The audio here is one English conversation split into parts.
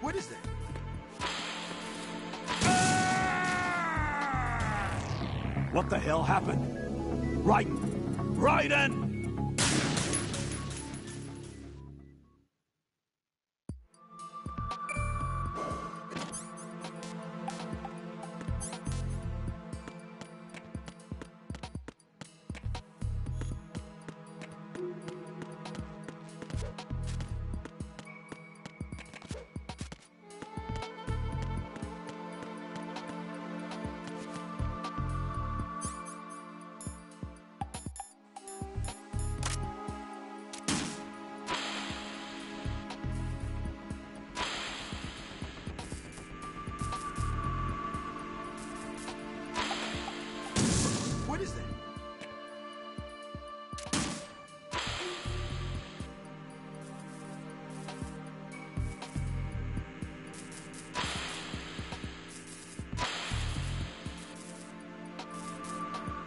What is that? What the hell happened? Raiden! What is that?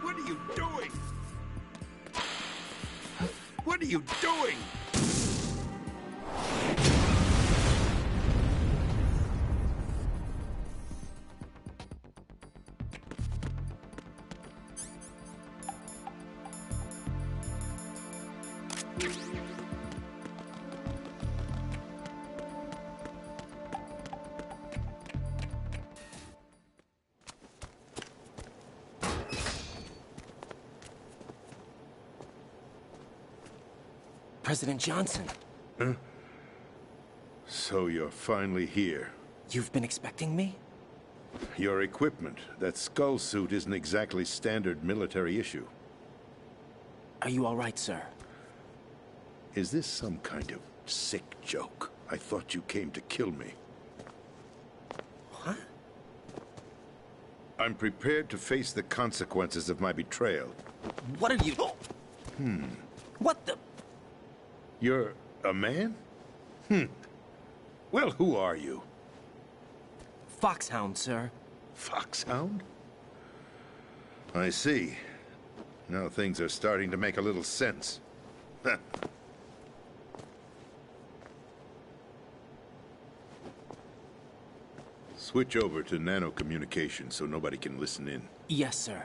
What are you doing? What are you doing? President Johnson. Huh? So you're finally here. You've been expecting me? Your equipment, that skull suit, isn't exactly standard military issue. Are you all right, sir? Is this some kind of sick joke? I thought you came to kill me. What? I'm prepared to face the consequences of my betrayal. What are you... What the... You're a man? Well, who are you? Foxhound, sir. Foxhound? I see. Now things are starting to make a little sense. Switch over to nano-communication so nobody can listen in. Yes, sir.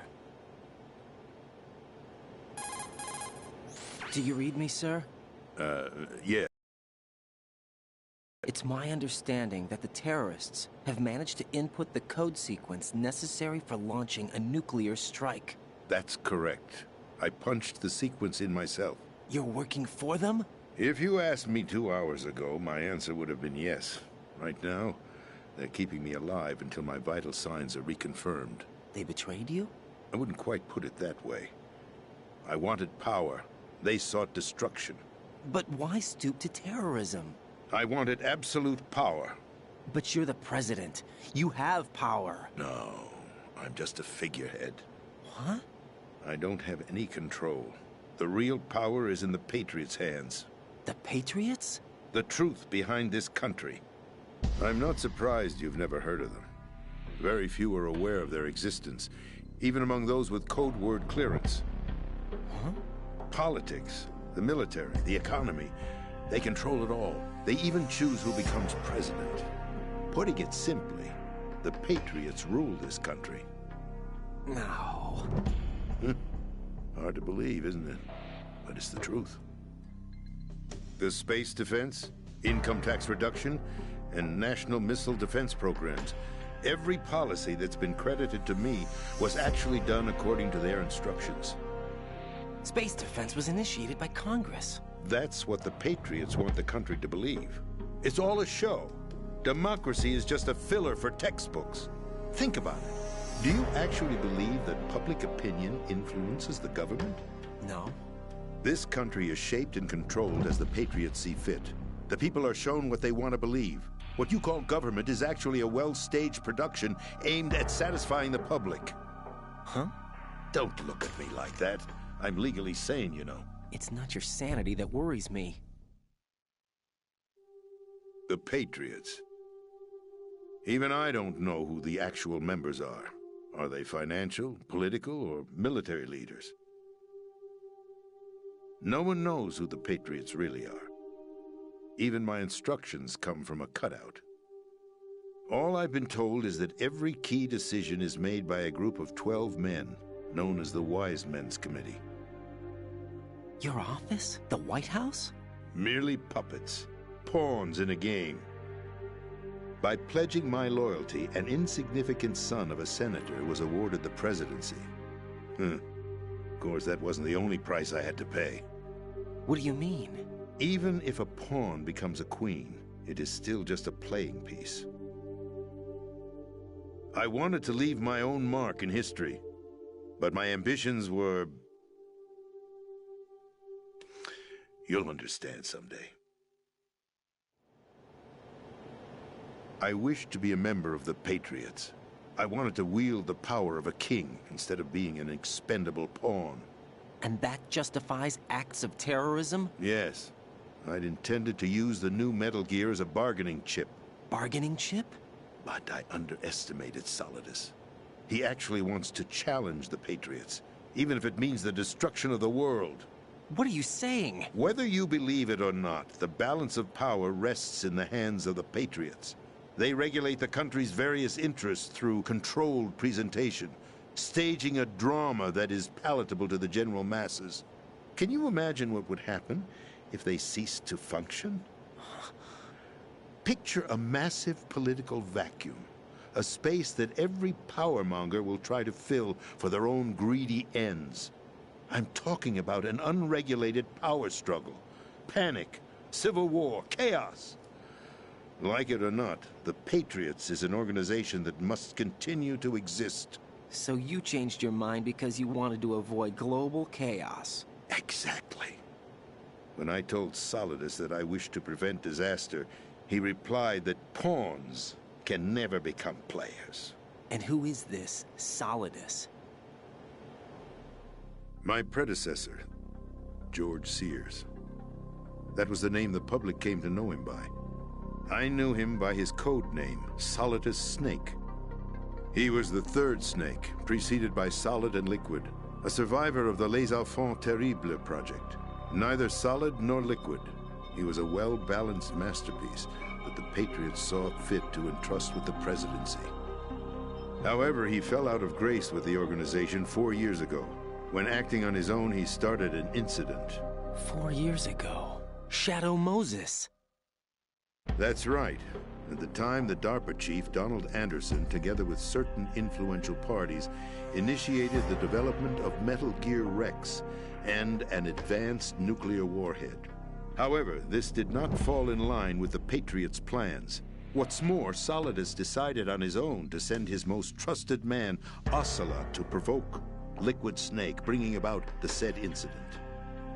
Do you read me, sir? Yeah. It's my understanding that the terrorists have managed to input the code sequence necessary for launching a nuclear strike. That's correct. I punched the sequence in myself. You're working for them? If you asked me 2 hours ago, my answer would have been yes. Right now, they're keeping me alive until my vital signs are reconfirmed. They betrayed you? I wouldn't quite put it that way. I wanted power. They sought destruction. But why stoop to terrorism? I wanted absolute power. But you're the president. You have power. No, I'm just a figurehead. What? I don't have any control. The real power is in the Patriots' hands. The Patriots? The truth behind this country. I'm not surprised you've never heard of them. Very few are aware of their existence, even among those with code word clearance. Huh? Politics, the military, the economy, they control it all. They even choose who becomes president. Putting it simply, the Patriots rule this country. No. Hard to believe, isn't it? But it's the truth. The space defense, income tax reduction, and national missile defense programs. Every policy that's been credited to me was actually done according to their instructions. Space defense was initiated by Congress. That's what the Patriots want the country to believe. It's all a show. Democracy is just a filler for textbooks. Think about it. Do you actually believe that public opinion influences the government? No. This country is shaped and controlled as the Patriots see fit. The people are shown what they want to believe. What you call government is actually a well-staged production aimed at satisfying the public. Huh? Don't look at me like that. I'm legally sane, you know. It's not your sanity that worries me. The Patriots. Even I don't know who the actual members are. Are they financial, political, or military leaders? No one knows who the Patriots really are. Even my instructions come from a cutout. All I've been told is that every key decision is made by a group of 12 men, known as the Wise Men's Committee. Your office? The White House? Merely puppets, pawns in a game. By pledging my loyalty, an insignificant son of a senator was awarded the presidency. Of course, that wasn't the only price I had to pay. What do you mean? Even if a pawn becomes a queen, it is still just a playing piece. I wanted to leave my own mark in history, but my ambitions were... You'll understand someday. I wished to be a member of the Patriots. I wanted to wield the power of a king instead of being an expendable pawn. And that justifies acts of terrorism? Yes. I'd intended to use the new Metal Gear as a bargaining chip. Bargaining chip? But I underestimated Solidus. He actually wants to challenge the Patriots, even if it means the destruction of the world. What are you saying? Whether you believe it or not, the balance of power rests in the hands of the Patriots. They regulate the country's various interests through controlled presentation, staging a drama that is palatable to the general masses. Can you imagine what would happen if they ceased to function? Picture a massive political vacuum, a space that every powermonger will try to fill for their own greedy ends. I'm talking about an unregulated power struggle, panic, civil war, chaos. Like it or not, the Patriots is an organization that must continue to exist. So you changed your mind because you wanted to avoid global chaos. Exactly. When I told Solidus that I wished to prevent disaster, he replied that pawns can never become players. And who is this Solidus? My predecessor, George Sears. That was the name the public came to know him by. I knew him by his code name, Solidus Snake. He was the third Snake, preceded by Solid and Liquid, a survivor of the Les Enfants Terribles project. Neither solid nor liquid, he was a well-balanced masterpiece that the Patriots saw fit to entrust with the presidency. However, he fell out of grace with the organization 4 years ago. When acting on his own, he started an incident. 4 years ago? Shadow Moses. That's right. At the time, the DARPA chief, Donald Anderson, together with certain influential parties, initiated the development of Metal Gear Rex and an advanced nuclear warhead. However, this did not fall in line with the Patriots' plans. What's more, Solidus decided on his own to send his most trusted man, Ocelot, to provoke Liquid Snake, bringing about the said incident.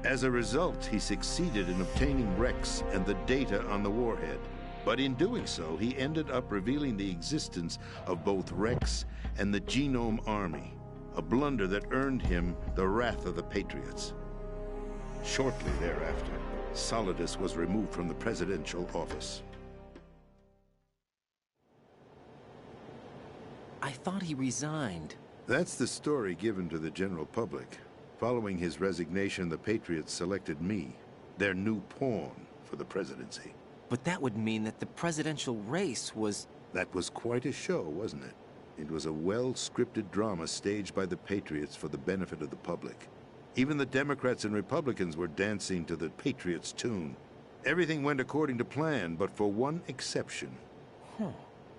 As a result, he succeeded in obtaining Rex and the data on the warhead. But in doing so, he ended up revealing the existence of both Rex and the Genome Army, a blunder that earned him the wrath of the Patriots. Shortly thereafter, Solidus was removed from the presidential office. I thought he resigned. That's the story given to the general public. Following his resignation, the Patriots selected me, their new pawn, for the presidency. But that would mean that the presidential race was... That was quite a show, wasn't it? It was a well-scripted drama staged by the Patriots for the benefit of the public. Even the Democrats and Republicans were dancing to the Patriots' tune. Everything went according to plan, but for one exception.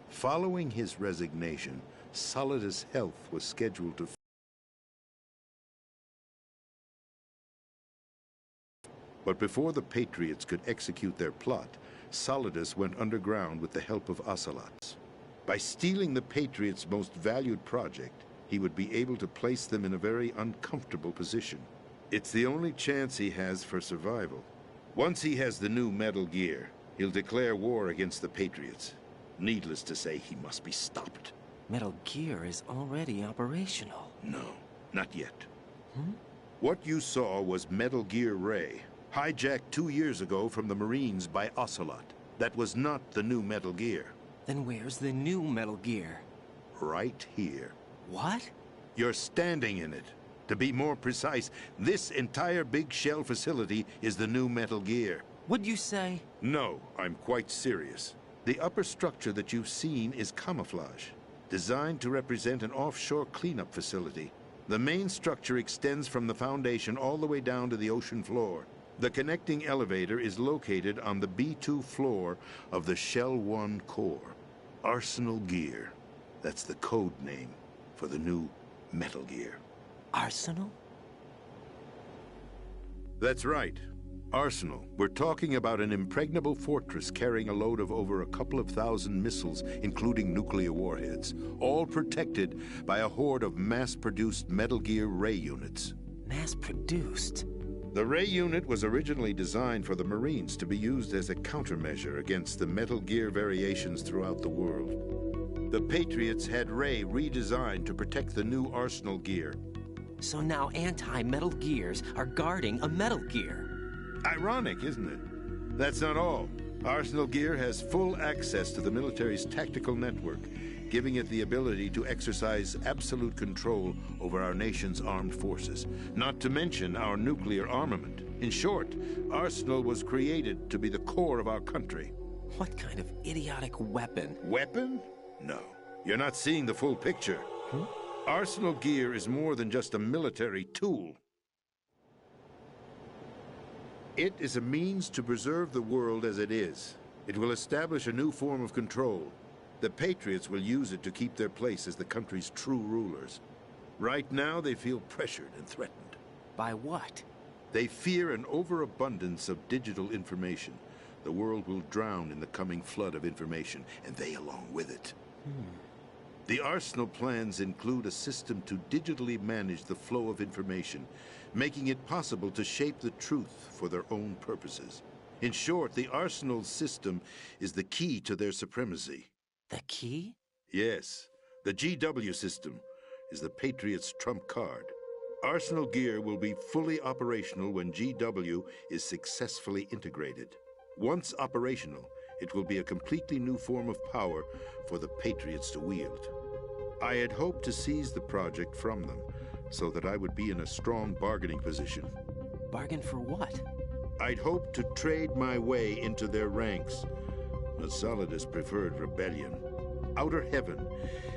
Following his resignation, Solidus' health was scheduled to... But before the Patriots could execute their plot, Solidus went underground with the help of Ocelot. By stealing the Patriots' most valued project, he would be able to place them in a very uncomfortable position. It's the only chance he has for survival. Once he has the new Metal Gear, he'll declare war against the Patriots. Needless to say, he must be stopped. Metal Gear is already operational. No, not yet. What you saw was Metal Gear Ray, hijacked 2 years ago from the Marines by Ocelot. That was not the new Metal Gear. Then where's the new Metal Gear? Right here. What? You're standing in it. To be more precise, this entire big shell facility is the new Metal Gear. What'd you say? No, I'm quite serious. The upper structure that you've seen is camouflage, designed to represent an offshore cleanup facility. The main structure extends from the foundation all the way down to the ocean floor. The connecting elevator is located on the B2 floor of the Shell 1 core. Arsenal Gear. That's the code name for the new Metal Gear. Arsenal? That's right. Arsenal. We're talking about an impregnable fortress carrying a load of over a couple of thousand missiles, including nuclear warheads, all protected by a horde of mass-produced Metal Gear Ray units. Mass-produced? The Ray unit was originally designed for the Marines to be used as a countermeasure against the Metal Gear variations throughout the world. The Patriots had Ray redesigned to protect the new Arsenal Gear. So now anti-Metal Gears are guarding a Metal Gear. Ironic, isn't it? That's not all. Arsenal Gear has full access to the military's tactical network, giving it the ability to exercise absolute control over our nation's armed forces, not to mention our nuclear armament. In short, Arsenal was created to be the core of our country. What kind of idiotic weapon? Weapon? No. You're not seeing the full picture. Arsenal Gear is more than just a military tool. It is a means to preserve the world as it is. It will establish a new form of control. The Patriots will use it to keep their place as the country's true rulers. Right now, they feel pressured and threatened. By what? They fear an overabundance of digital information. The world will drown in the coming flood of information, and they along with it. The Arsenal plans include a system to digitally manage the flow of information, making it possible to shape the truth for their own purposes. In short, the Arsenal system is the key to their supremacy. The key? Yes, the GW system is the Patriots' trump card. Arsenal Gear will be fully operational when GW is successfully integrated. Once operational, it will be a completely new form of power for the Patriots to wield. I had hoped to seize the project from them, so that I would be in a strong bargaining position. Bargain for what? I'd hoped to trade my way into their ranks, but Solidus preferred rebellion. Outer Heaven,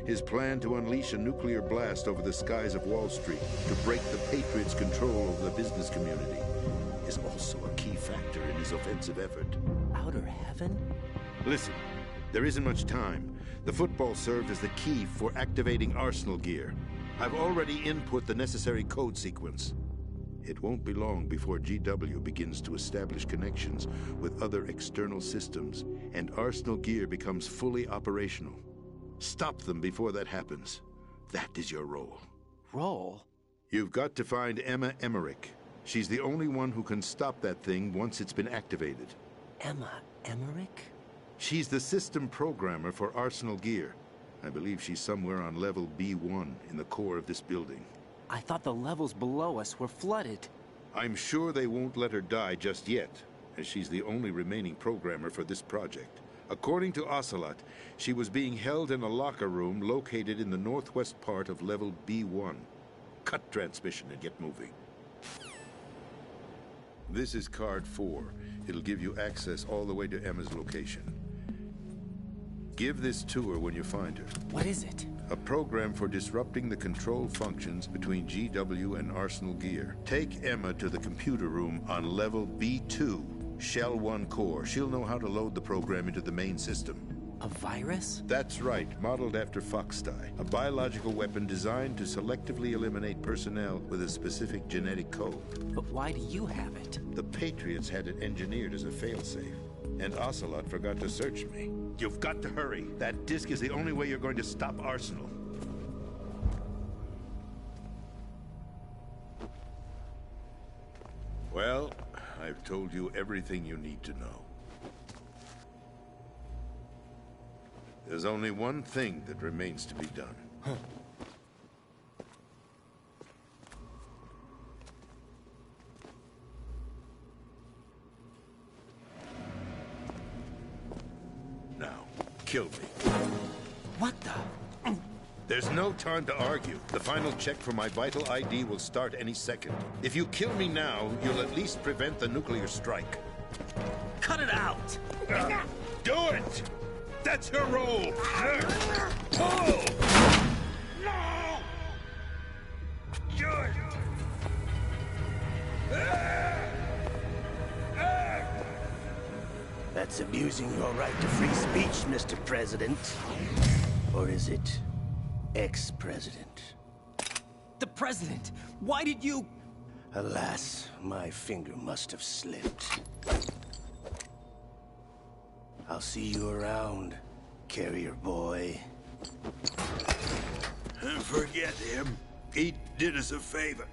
his plan to unleash a nuclear blast over the skies of Wall Street to break the Patriots' control over the business community, is also a key factor in his offensive effort. Outer Heaven? Listen, there isn't much time. The football served as the key for activating Arsenal Gear. I've already input the necessary code sequence. It won't be long before GW begins to establish connections with other external systems, and Arsenal Gear becomes fully operational. Stop them before that happens. That is your role. Role? You've got to find Emma Emmerich. She's the only one who can stop that thing once it's been activated. Emma Emmerich? She's the system programmer for Arsenal Gear. I believe she's somewhere on level B1 in the core of this building. I thought the levels below us were flooded. I'm sure they won't let her die just yet, as she's the only remaining programmer for this project. According to Ocelot, she was being held in a locker room located in the northwest part of level B1. Cut transmission and get moving. This is card 4. It'll give you access all the way to Emma's location. Give this to her when you find her. What is it? A program for disrupting the control functions between GW and Arsenal Gear. Take Emma to the computer room on level B2, Shell 1 core. She'll know how to load the program into the main system. A virus? That's right, modeled after Foxdie, a biological weapon designed to selectively eliminate personnel with a specific genetic code. But why do you have it? The Patriots had it engineered as a failsafe, and Ocelot forgot to search me. You've got to hurry. That disk is the only way you're going to stop Arsenal. Well, I've told you everything you need to know. There's only one thing that remains to be done. Now, kill me. What the? There's no time to argue. The final check for my vital ID will start any second. If you kill me now, you'll at least prevent the nuclear strike. Cut it out! Do it! That's her role! No! George! That's abusing your right to free speech, Mr. President. Or is it ex-president? The president! Why did you... Alas, my finger must have slipped. I'll see you around, carrier boy. Forget him. He did us a favor.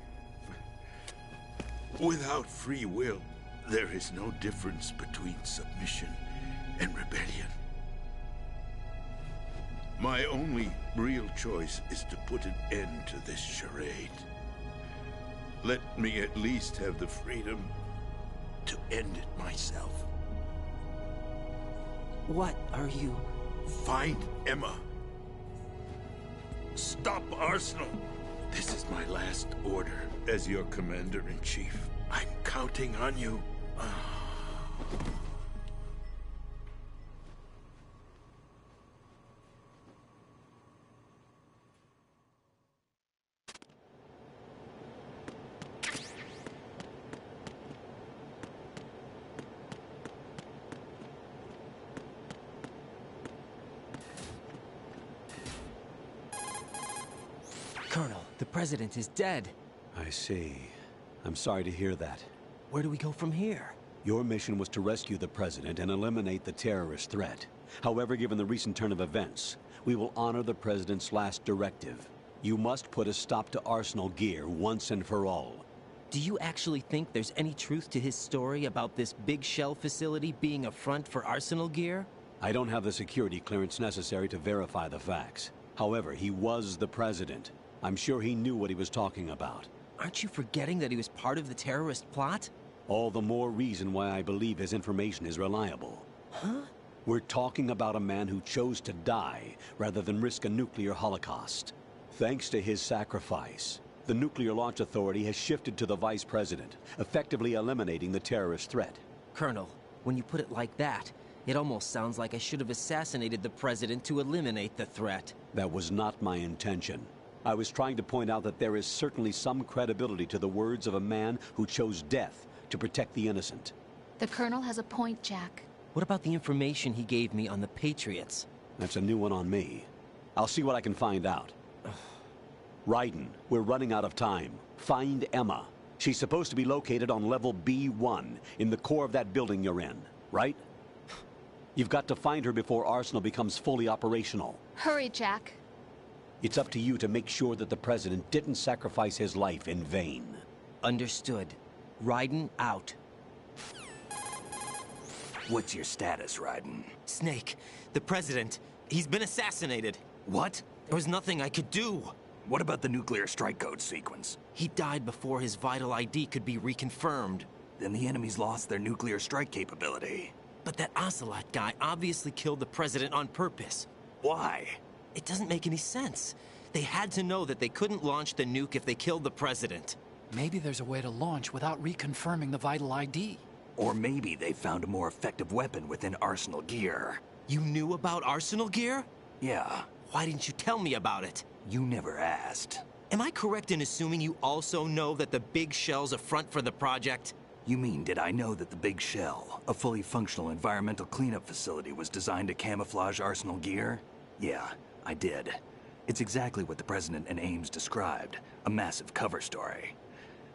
Without free will, there is no difference between submission and rebellion. My only real choice is to put an end to this charade. Let me at least have the freedom to end it myself. What are you... Find Emma. Stop Arsenal. This is my last order as your commander-in-chief. I'm counting on you. Colonel, the president is dead. I see. I'm sorry to hear that. Where do we go from here? Your mission was to rescue the president and eliminate the terrorist threat. However, given the recent turn of events, we will honor the president's last directive. You must put a stop to Arsenal Gear once and for all. Do you actually think there's any truth to his story about this big shell facility being a front for Arsenal Gear? I don't have the security clearance necessary to verify the facts. However, he was the president. I'm sure he knew what he was talking about. Aren't you forgetting that he was part of the terrorist plot? All the more reason why I believe his information is reliable. Huh? We're talking about a man who chose to die rather than risk a nuclear holocaust. Thanks to his sacrifice, the Nuclear Launch Authority has shifted to the Vice President, effectively eliminating the terrorist threat. Colonel, when you put it like that, it almost sounds like I should have assassinated the president to eliminate the threat. That was not my intention. I was trying to point out that there is certainly some credibility to the words of a man who chose death to protect the innocent. The Colonel has a point, Jack. What about the information he gave me on the Patriots? That's a new one on me. I'll see what I can find out. Raiden, we're running out of time. Find Emma. She's supposed to be located on level B1, in the core of that building you're in, right? You've got to find her before Arsenal becomes fully operational. Hurry, Jack. It's up to you to make sure that the president didn't sacrifice his life in vain. Understood. Raiden out. What's your status, Raiden? Snake, the president, he's been assassinated. What? There was nothing I could do. What about the nuclear strike code sequence? He died before his vital ID could be reconfirmed. Then the enemy's lost their nuclear strike capability. But that Ocelot guy obviously killed the president on purpose. Why? It doesn't make any sense. They had to know that they couldn't launch the nuke if they killed the president. Maybe there's a way to launch without reconfirming the vital ID. Or maybe they found a more effective weapon within Arsenal Gear. You knew about Arsenal Gear? Yeah. Why didn't you tell me about it? You never asked. Am I correct in assuming you also know that the Big Shell's a front for the project? You mean, did I know that the Big Shell, a fully functional environmental cleanup facility, was designed to camouflage Arsenal Gear? Yeah, I did. It's exactly what the President and Ames described, a massive cover story.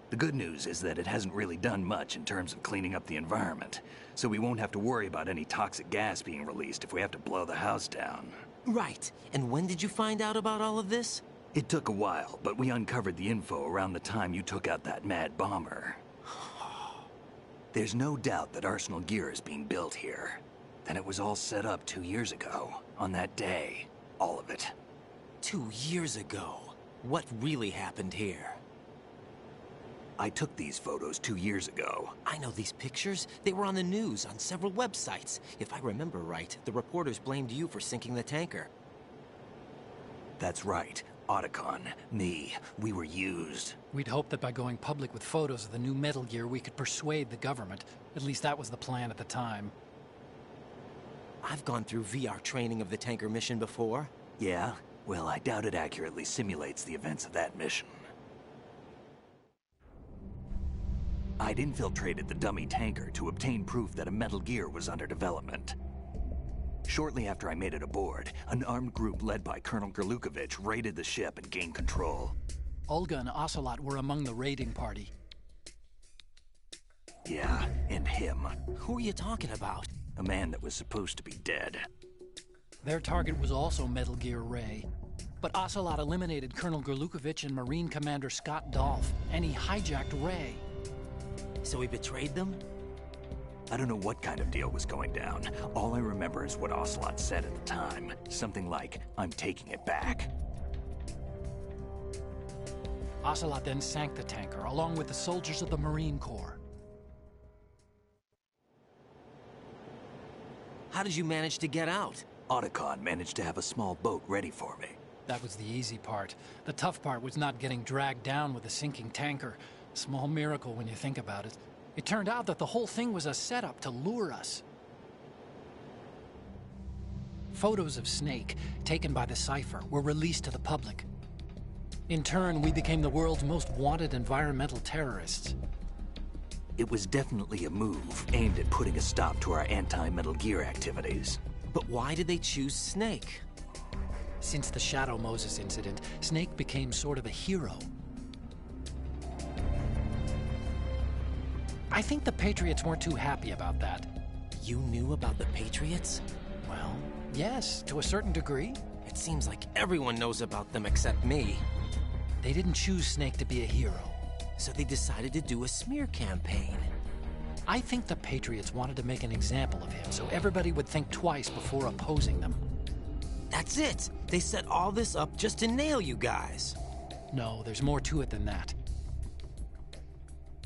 The good news is that it hasn't really done much in terms of cleaning up the environment, so we won't have to worry about any toxic gas being released if we have to blow the house down. Right. And when did you find out about all of this? It took a while, but we uncovered the info around the time you took out that mad bomber. There's no doubt that Arsenal Gear is being built here. And it was all set up 2 years ago, on that day. All of it. 2 years ago. What really happened here? I took these photos 2 years ago. I know these pictures. They were on the news, on several websites. If I remember right, the reporters blamed you for sinking the tanker. That's right. Otacon, me, we were used. We'd hoped that by going public with photos of the new Metal Gear, we could persuade the government. At least that was the plan at the time. I've gone through VR training of the tanker mission before. Yeah? Well, I doubt it accurately simulates the events of that mission. I'd infiltrated the dummy tanker to obtain proof that a Metal Gear was under development. Shortly after I made it aboard, an armed group led by Colonel Gerlukovich raided the ship and gained control. Olga and Ocelot were among the raiding party. Yeah, and him. Who are you talking about? A man that was supposed to be dead. Their target was also Metal Gear Ray. But Ocelot eliminated Colonel Gerlukovich and Marine Commander Scott Dolph, and he hijacked Ray. So he betrayed them? I don't know what kind of deal was going down. All I remember is what Ocelot said at the time. Something like, "I'm taking it back." Ocelot then sank the tanker, along with the soldiers of the Marine Corps. How did you manage to get out? Otacon managed to have a small boat ready for me. That was the easy part. The tough part was not getting dragged down with a sinking tanker. A small miracle when you think about it. It turned out that the whole thing was a setup to lure us. Photos of Snake, taken by the Cypher, were released to the public. In turn, we became the world's most wanted environmental terrorists. It was definitely a move aimed at putting a stop to our anti-Metal Gear activities. But why did they choose Snake? Since the Shadow Moses incident, Snake became sort of a hero. I think the Patriots weren't too happy about that. You knew about the Patriots? Well, yes, to a certain degree. It seems like everyone knows about them except me. They didn't choose Snake to be a hero. So they decided to do a smear campaign. I think the Patriots wanted to make an example of him so everybody would think twice before opposing them. That's it! They set all this up just to nail you guys. No, there's more to it than that.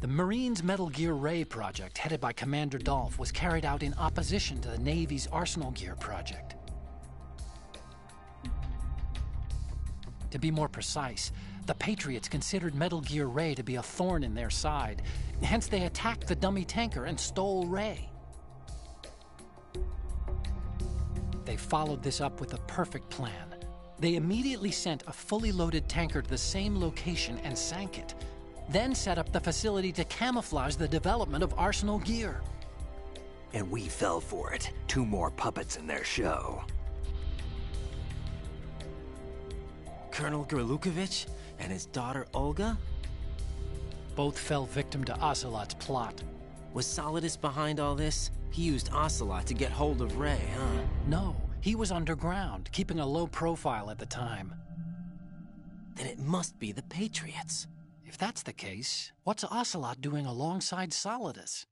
The Marines' Metal Gear Ray project, headed by Commander Dolph, was carried out in opposition to the Navy's Arsenal Gear project. To be more precise, the Patriots considered Metal Gear Ray to be a thorn in their side. Hence, they attacked the dummy tanker and stole Ray. They followed this up with a perfect plan. They immediately sent a fully loaded tanker to the same location and sank it. Then set up the facility to camouflage the development of Arsenal Gear. And we fell for it. 2 more puppets in their show. Colonel Gerlukovich and his daughter Olga? Both fell victim to Ocelot's plot. Was Solidus behind all this? He used Ocelot to get hold of Ray, huh? No, he was underground, keeping a low profile at the time. Then it must be the Patriots. If that's the case, what's Ocelot doing alongside Solidus?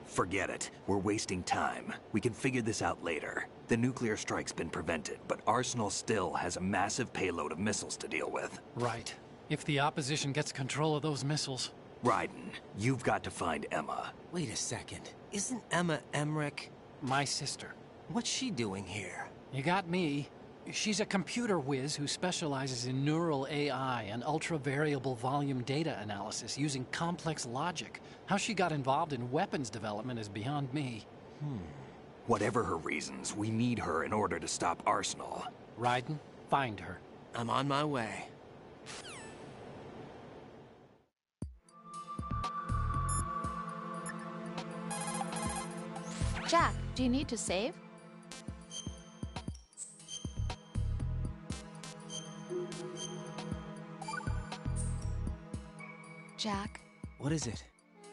Forget it. We're wasting time. We can figure this out later. The nuclear strike's been prevented, but Arsenal still has a massive payload of missiles to deal with. Right. If the opposition gets control of those missiles. Raiden, you've got to find Emma. Wait a second. Isn't Emma Emmerich? My sister. What's she doing here? You got me. She's a computer whiz who specializes in neural AI and ultra-variable volume data analysis using complex logic. How she got involved in weapons development is beyond me. Whatever her reasons, we need her in order to stop Arsenal. Raiden, find her. I'm on my way. Jack, do you need to save? Jack, What is it?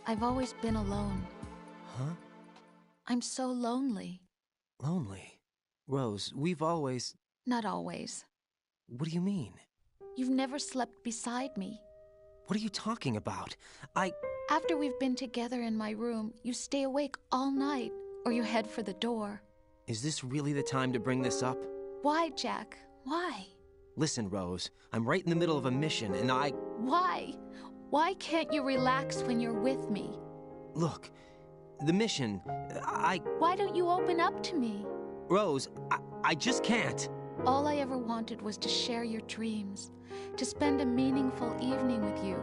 I've always been alone. Huh? I'm so lonely. Lonely? Rose, we've always... Not always. What do you mean? You've never slept beside me. What are you talking about? After we've been together in my room, you stay awake all night, or you head for the door. Is this really the time to bring this up? Why, Jack? Why? Listen, Rose, I'm right in the middle of a mission and Why? Why can't you relax when you're with me? Look, the mission, Why don't you open up to me? Rose, I just can't. All I ever wanted was to share your dreams, to spend a meaningful evening with you.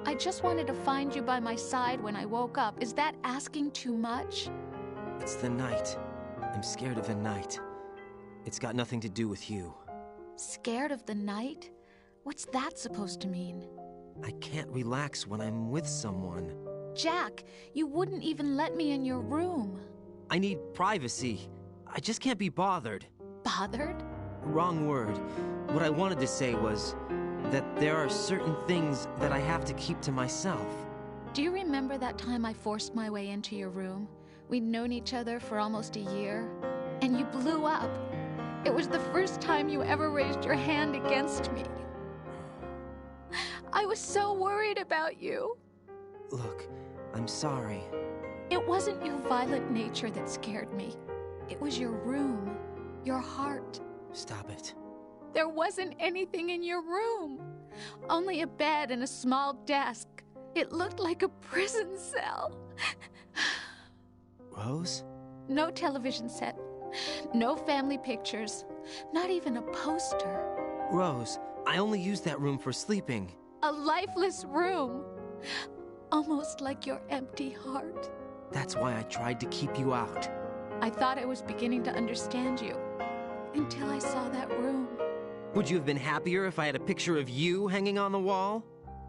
I just wanted to find you by my side when I woke up. Is that asking too much? It's the night. I'm scared of the night. It's got nothing to do with you. Scared of the night? What's that supposed to mean? I can't relax when I'm with someone. Jack, you wouldn't even let me in your room. I need privacy. I just can't be bothered. Bothered? Wrong word. What I wanted to say was that there are certain things that I have to keep to myself. Do you remember that time I forced my way into your room? We'd known each other for almost a year, and you blew up. It was the first time you ever raised your hand against me. I was so worried about you. Look, I'm sorry. It wasn't your violent nature that scared me. It was your room, your heart. Stop it. There wasn't anything in your room. Only a bed and a small desk. It looked like a prison cell. Rose? No television set. No family pictures. Not even a poster. Rose, I only use that room for sleeping. A lifeless room. Almost like your empty heart. That's why I tried to keep you out. I thought I was beginning to understand you. Until I saw that room. Would you have been happier if I had a picture of you hanging on the wall?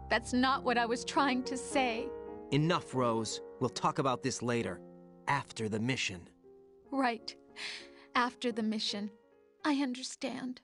That's not what I was trying to say. Enough, Rose. We'll talk about this later. After the mission. Right. After the mission. I understand.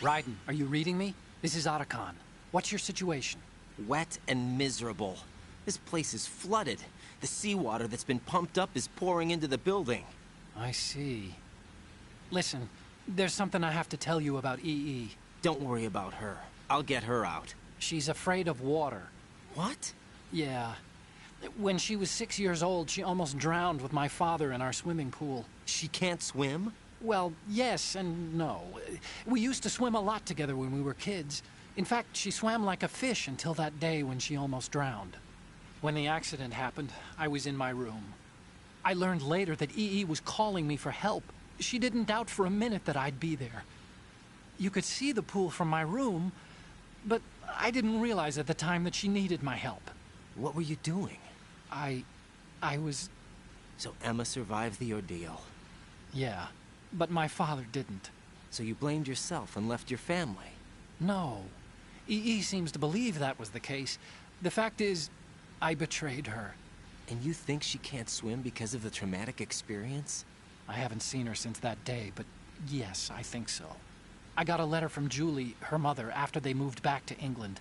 Raiden, are you reading me? This is Otacon. What's your situation? Wet and miserable. This place is flooded. The seawater that's been pumped up is pouring into the building. I see. Listen, there's something I have to tell you about EE. Don't worry about her. I'll get her out. She's afraid of water. What? Yeah. When she was 6 years old, she almost drowned with my father in our swimming pool. She can't swim? Well, yes and no. We used to swim a lot together when we were kids. In fact, she swam like a fish until that day when she almost drowned. When the accident happened, I was in my room. I learned later that EE was calling me for help. She didn't doubt for a minute that I'd be there. You could see the pool from my room, but I didn't realize at the time that she needed my help. What were you doing? I was... So Emma survived the ordeal. Yeah, but my father didn't. So you blamed yourself and left your family? No. EE seems to believe that was the case. The fact is, I betrayed her. And you think she can't swim because of the traumatic experience? I haven't seen her since that day, but yes, I think so. I got a letter from Julie, her mother, after they moved back to England.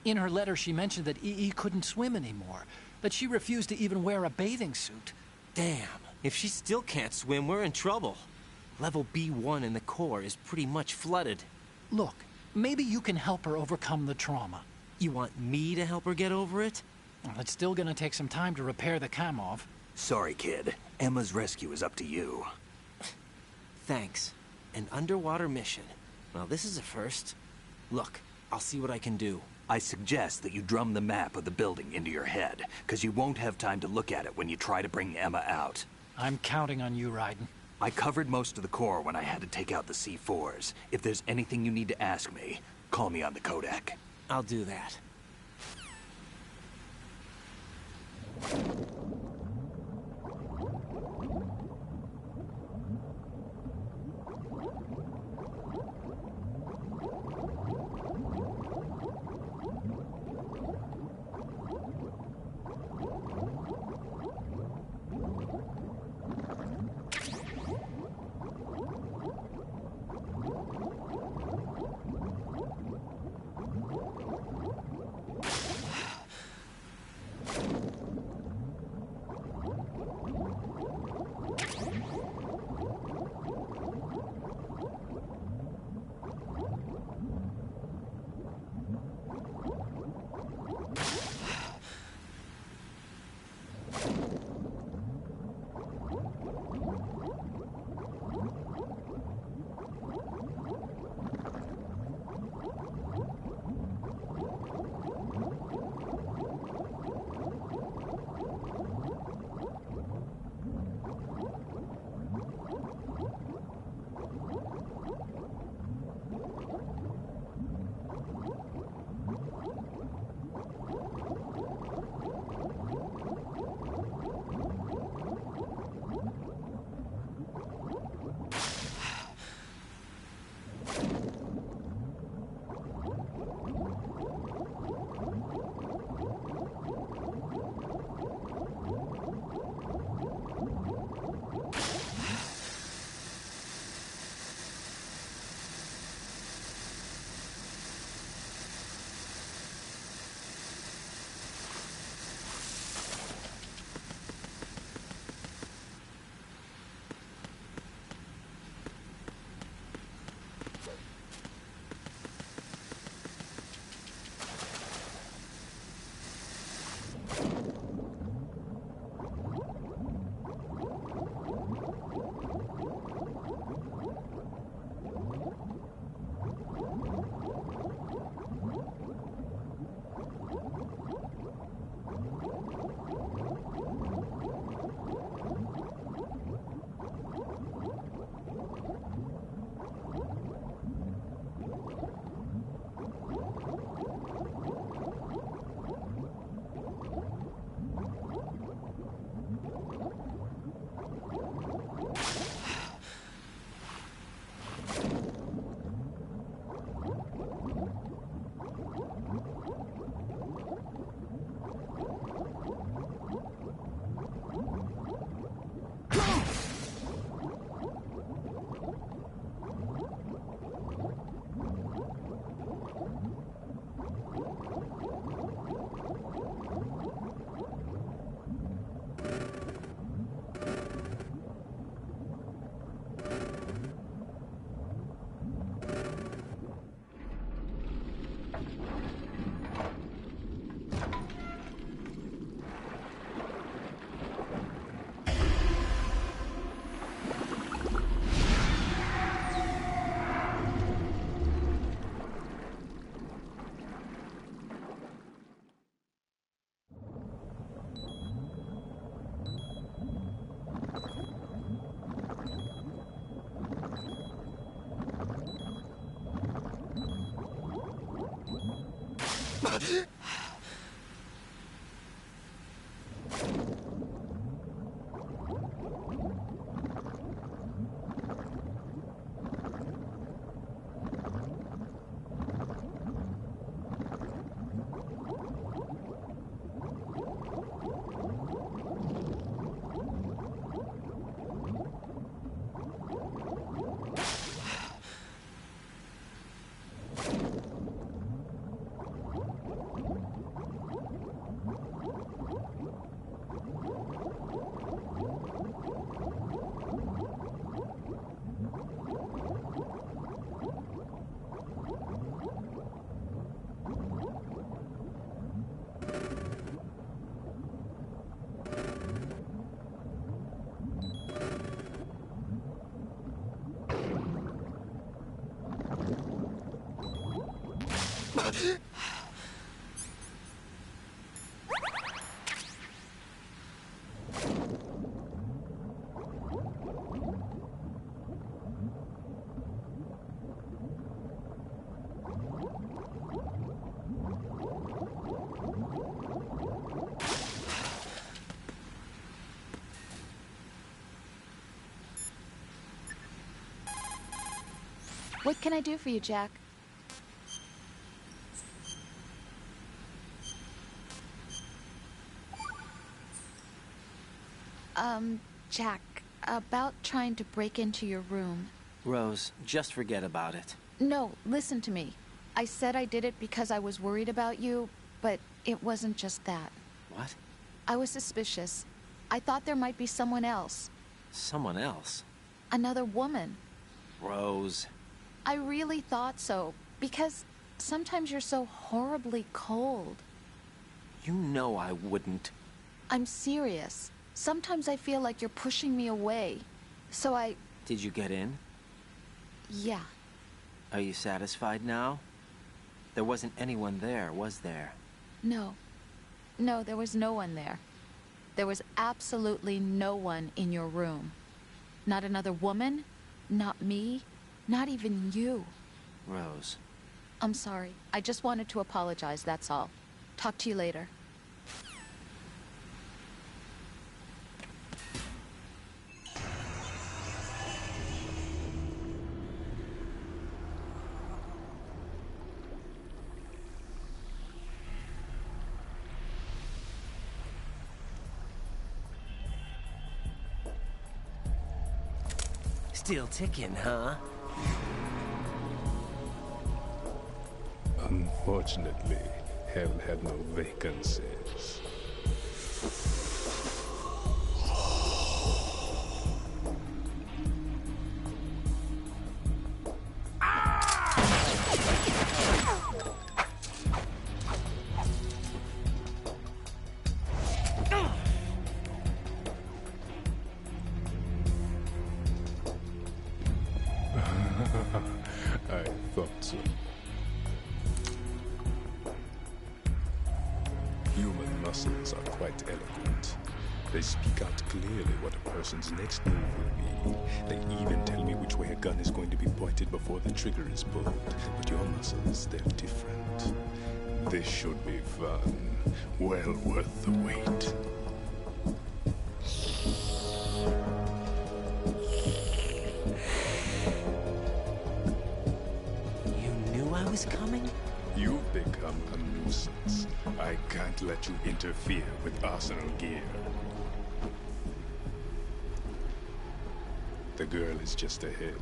In her letter, she mentioned that EE couldn't swim anymore, that she refused to even wear a bathing suit. Damn, if she still can't swim, we're in trouble. Level B1 in the core is pretty much flooded. Look, maybe you can help her overcome the trauma. You want me to help her get over it? Well, it's still gonna take some time to repair the Kamov. Sorry, kid. Emma's rescue is up to you. Thanks. An underwater mission. Well, this is a first. Look, I'll see what I can do. I suggest that you drum the map of the building into your head, because you won't have time to look at it when you try to bring Emma out. I'm counting on you, Raiden. I covered most of the core when I had to take out the C4s. If there's anything you need to ask me, call me on the Kodak. I'll do that. What can I do for you, Jack? Jack, about trying to break into your room. Rose, just forget about it. No, listen to me. I said I did it because I was worried about you, but it wasn't just that. What? I was suspicious. I thought there might be someone else. Someone else? Another woman. Rose. I really thought so, because sometimes you're so horribly cold. You know I wouldn't. I'm serious. Sometimes I feel like you're pushing me away. So Did you get in? Yeah. Are you satisfied now? There wasn't anyone there, was there? No. No, there was no one there. There was absolutely no one in your room. Not another woman, not me, not even you. Rose. I'm sorry. I just wanted to apologize, that's all. Talk to you later. Still ticking, huh? Unfortunately, hell had no vacancies. I thought so. Human muscles are quite eloquent. They speak out clearly what a person's next move will be. They even tell me which way a gun is going to be pointed before the trigger is pulled. But your muscles, they're different. This should be fun. Well worth the wait. Coming? You've become a nuisance. I can't let you interfere with Arsenal gear. The girl is just ahead.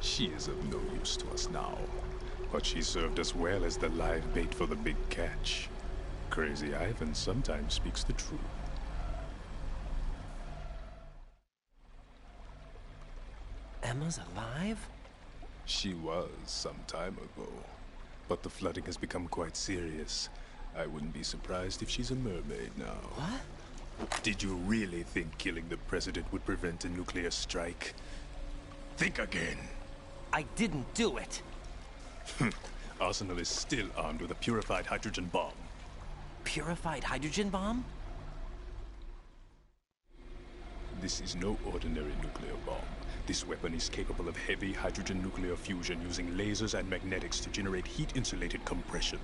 She is of no use to us now. But she served us well as the live bait for the big catch. Crazy Ivan sometimes speaks the truth. Emma's alive? She was some time ago. But the flooding has become quite serious. I wouldn't be surprised if she's a mermaid now. What? Did you really think killing the president would prevent a nuclear strike? Think again. I didn't do it. Arsenal is still armed with a purified hydrogen bomb. Purified hydrogen bomb? This is no ordinary nuclear bomb. This weapon is capable of heavy hydrogen nuclear fusion using lasers and magnetics to generate heat-insulated compression.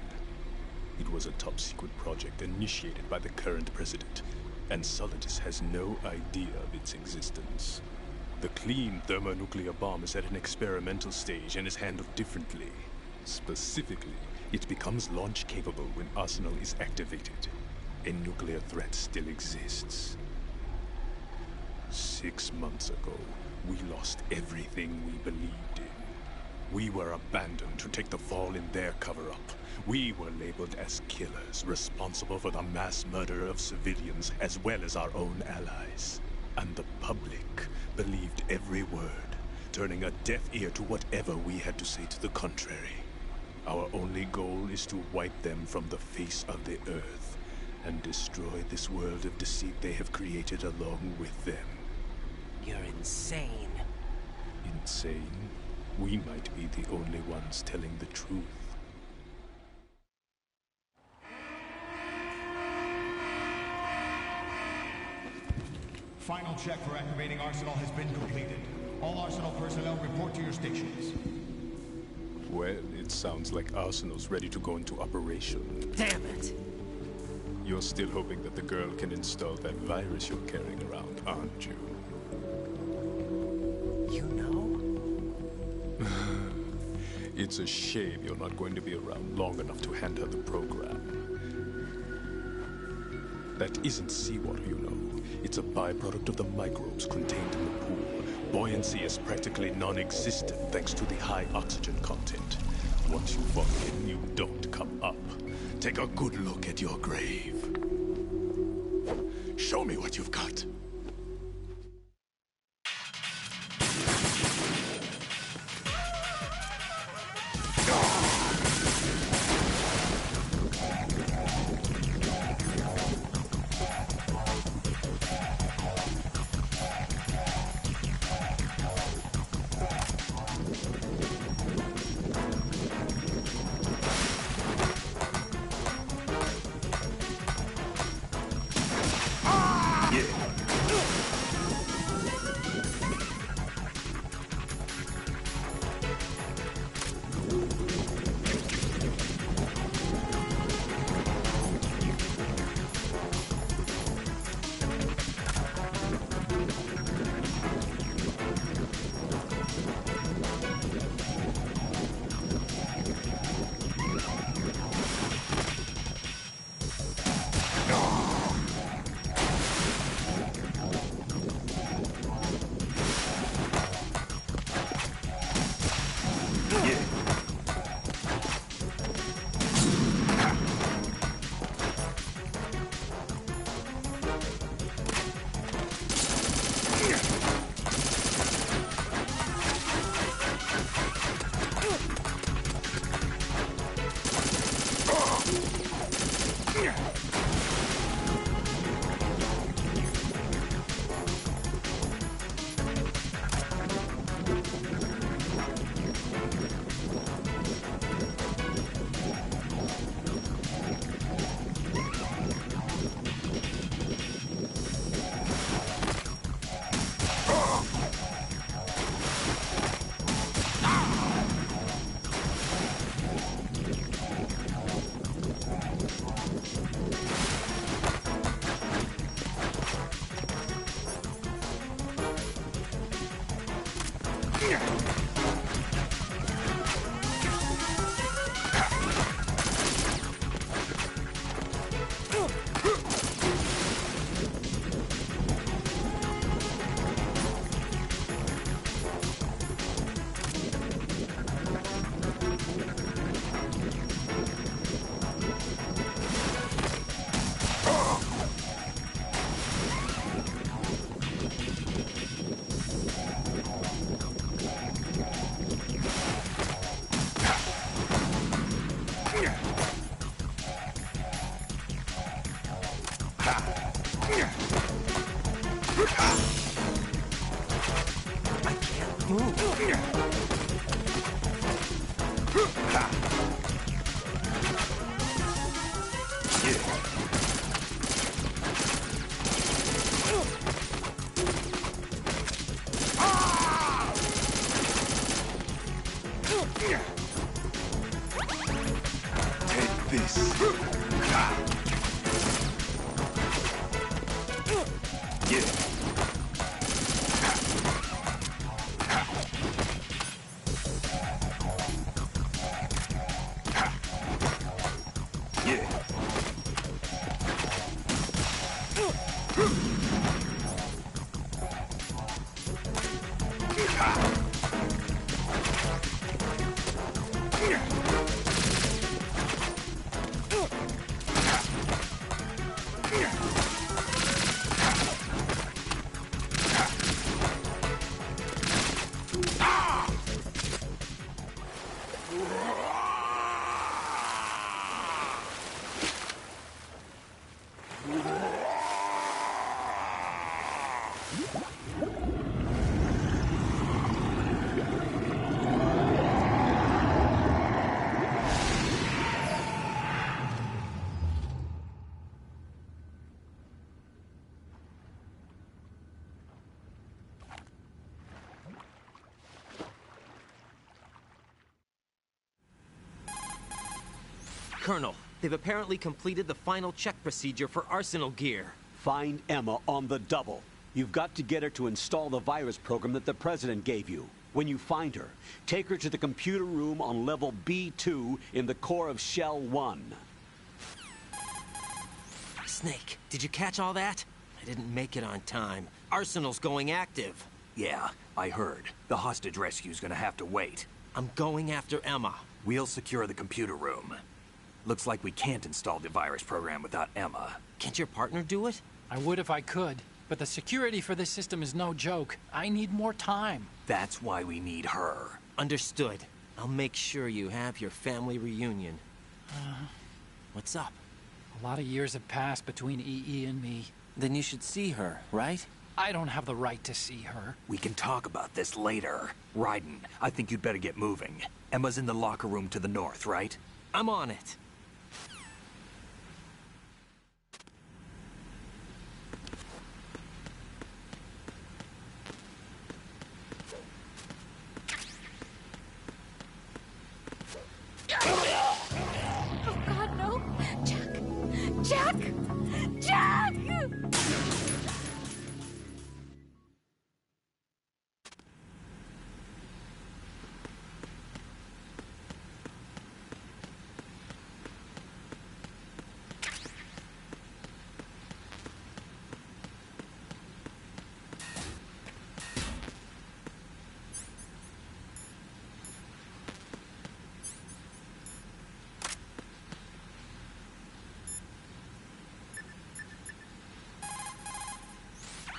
It was a top-secret project initiated by the current president, and Solidus has no idea of its existence. The clean thermonuclear bomb is at an experimental stage and is handled differently. Specifically, it becomes launch-capable when Arsenal is activated. A nuclear threat still exists. 6 months ago, we lost everything we believed in. We were abandoned to take the fall in their cover-up. We were labeled as killers, responsible for the mass murder of civilians as well as our own allies. And the public believed every word, turning a deaf ear to whatever we had to say to the contrary. Our only goal is to wipe them from the face of the earth and destroy this world of deceit they have created along with them. You're insane. Insane? We might be the only ones telling the truth. Final check for activating Arsenal has been completed. All Arsenal personnel report to your stations. Well, it sounds like Arsenal's ready to go into operation. Damn it! You're still hoping that the girl can install that virus you're carrying around, aren't you? You know? It's a shame you're not going to be around long enough to hand her the program. That isn't seawater, you know. It's a byproduct of the microbes contained in the pool. Buoyancy is practically non-existent thanks to the high oxygen content. Once you fall in, you don't come up. Take a good look at your grave. Show me what you've got. Colonel, they've apparently completed the final check procedure for arsenal gear. Find Emma on the double. You've got to get her to install the virus program that the President gave you. When you find her, take her to the computer room on level B2 in the core of Shell 1. Snake, did you catch all that? I didn't make it on time. Arsenal's going active. Yeah, I heard. The hostage rescue's gonna have to wait. I'm going after Emma. We'll secure the computer room. Looks like we can't install the virus program without Emma. Can't your partner do it? I would if I could, but the security for this system is no joke. I need more time. That's why we need her. Understood. I'll make sure you have your family reunion. What's up? A lot of years have passed between EE and me. Then you should see her, right? I don't have the right to see her. We can talk about this later. Raiden, I think you'd better get moving. Emma's in the locker room to the north, right? I'm on it. Oh, God, no. Jack! Jack! Jack!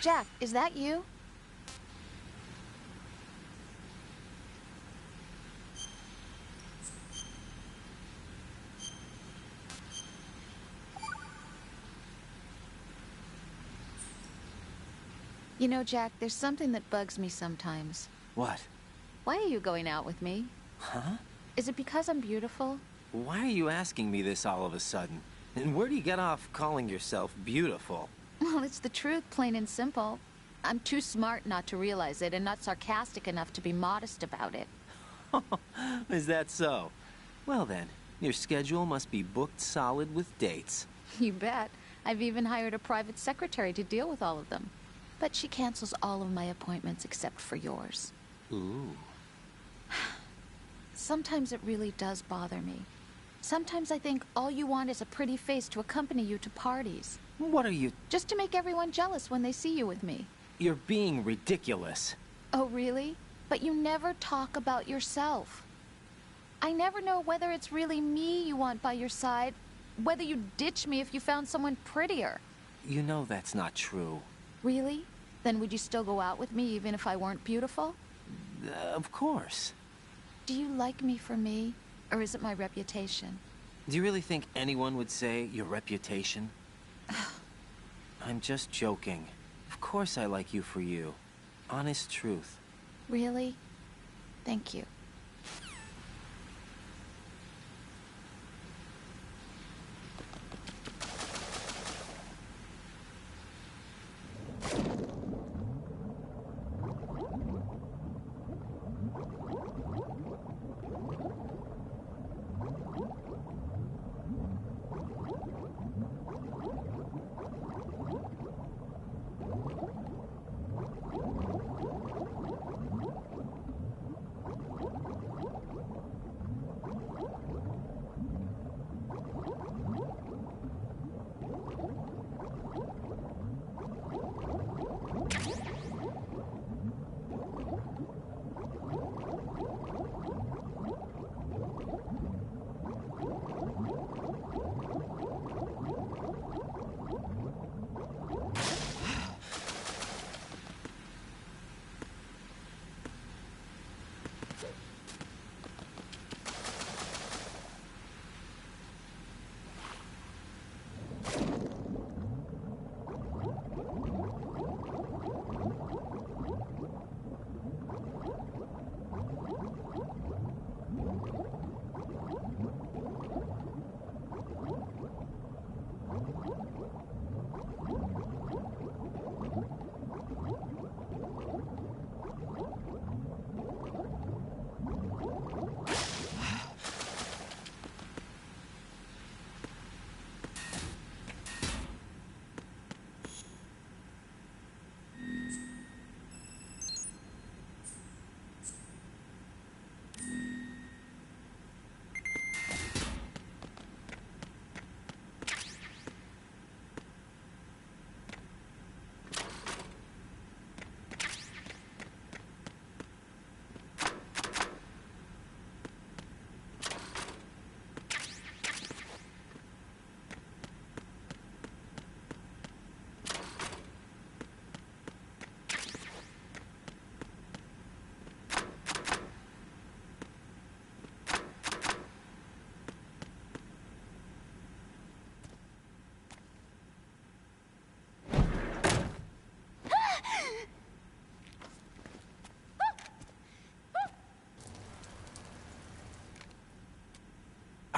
Jack, is that you? You know, Jack, there's something that bugs me sometimes. What? Why are you going out with me? Huh? Is it because I'm beautiful? Why are you asking me this all of a sudden? And where do you get off calling yourself beautiful? Well, it's the truth, plain and simple. I'm too smart not to realize it and not sarcastic enough to be modest about it. Is that so? Well then, your schedule must be booked solid with dates. You bet. I've even hired a private secretary to deal with all of them. But she cancels all of my appointments except for yours. Ooh. Sometimes it really does bother me. Sometimes I think all you want is a pretty face to accompany you to parties. What are you... Just to make everyone jealous when they see you with me. You're being ridiculous. Oh, really? But you never talk about yourself. I never know whether it's really me you want by your side, whether you'd ditch me if you found someone prettier. You know that's not true. Really? Then would you still go out with me even if I weren't beautiful? Of course. Do you like me for me, or is it my reputation? Do you really think anyone would say your reputation? I'm just joking. Of course I like you for you. Honest truth. Really? Thank you.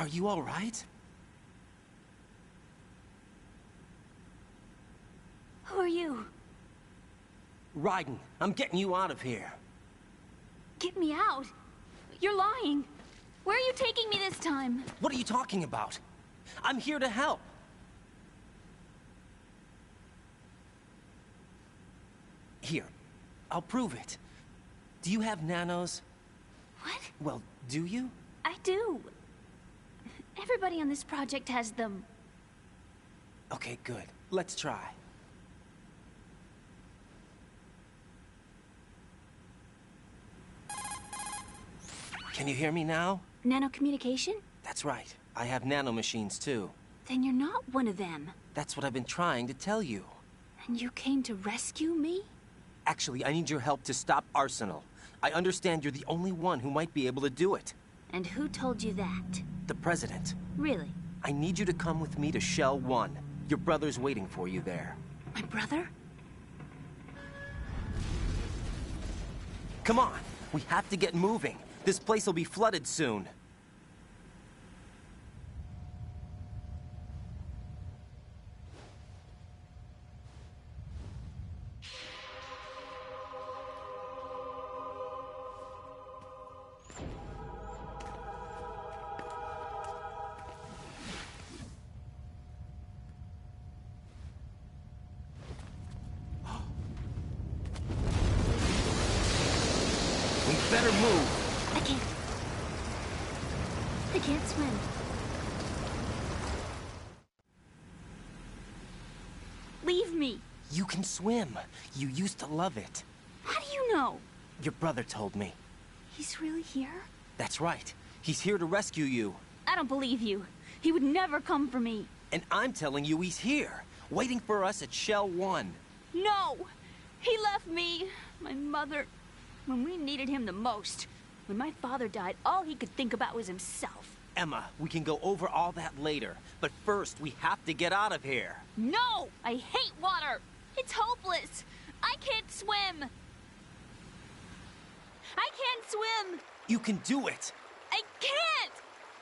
Are you all right? Who are you? Raiden, I'm getting you out of here. Get me out. You're lying. Where are you taking me this time? What are you talking about? I'm here to help. Here, I'll prove it. Do you have nanos? What? Well, do you? I do. Everybody on this project has them. Okay, good. Let's try. Can you hear me now? Nanocommunication? That's right. I have nanomachines too. Then you're not one of them. That's what I've been trying to tell you. And you came to rescue me? Actually, I need your help to stop Arsenal. I understand you're the only one who might be able to do it. And who told you that? The President. Really? I need you to come with me to Shell 1. Your brother's waiting for you there. My brother? Come on! We have to get moving. This place will be flooded soon. We better move. I can't swim. Leave me. You can swim. You used to love it. How do you know? Your brother told me. He's really here? That's right. He's here to rescue you. I don't believe you. He would never come for me. And I'm telling you he's here, waiting for us at Shell 1. No! He left me, my mother, when we needed him the most. When my father died, all he could think about was himself. Emma, we can go over all that later, but first we have to get out of here. No! I hate water! It's hopeless! I can't swim! I can't swim! You can do it! I can't!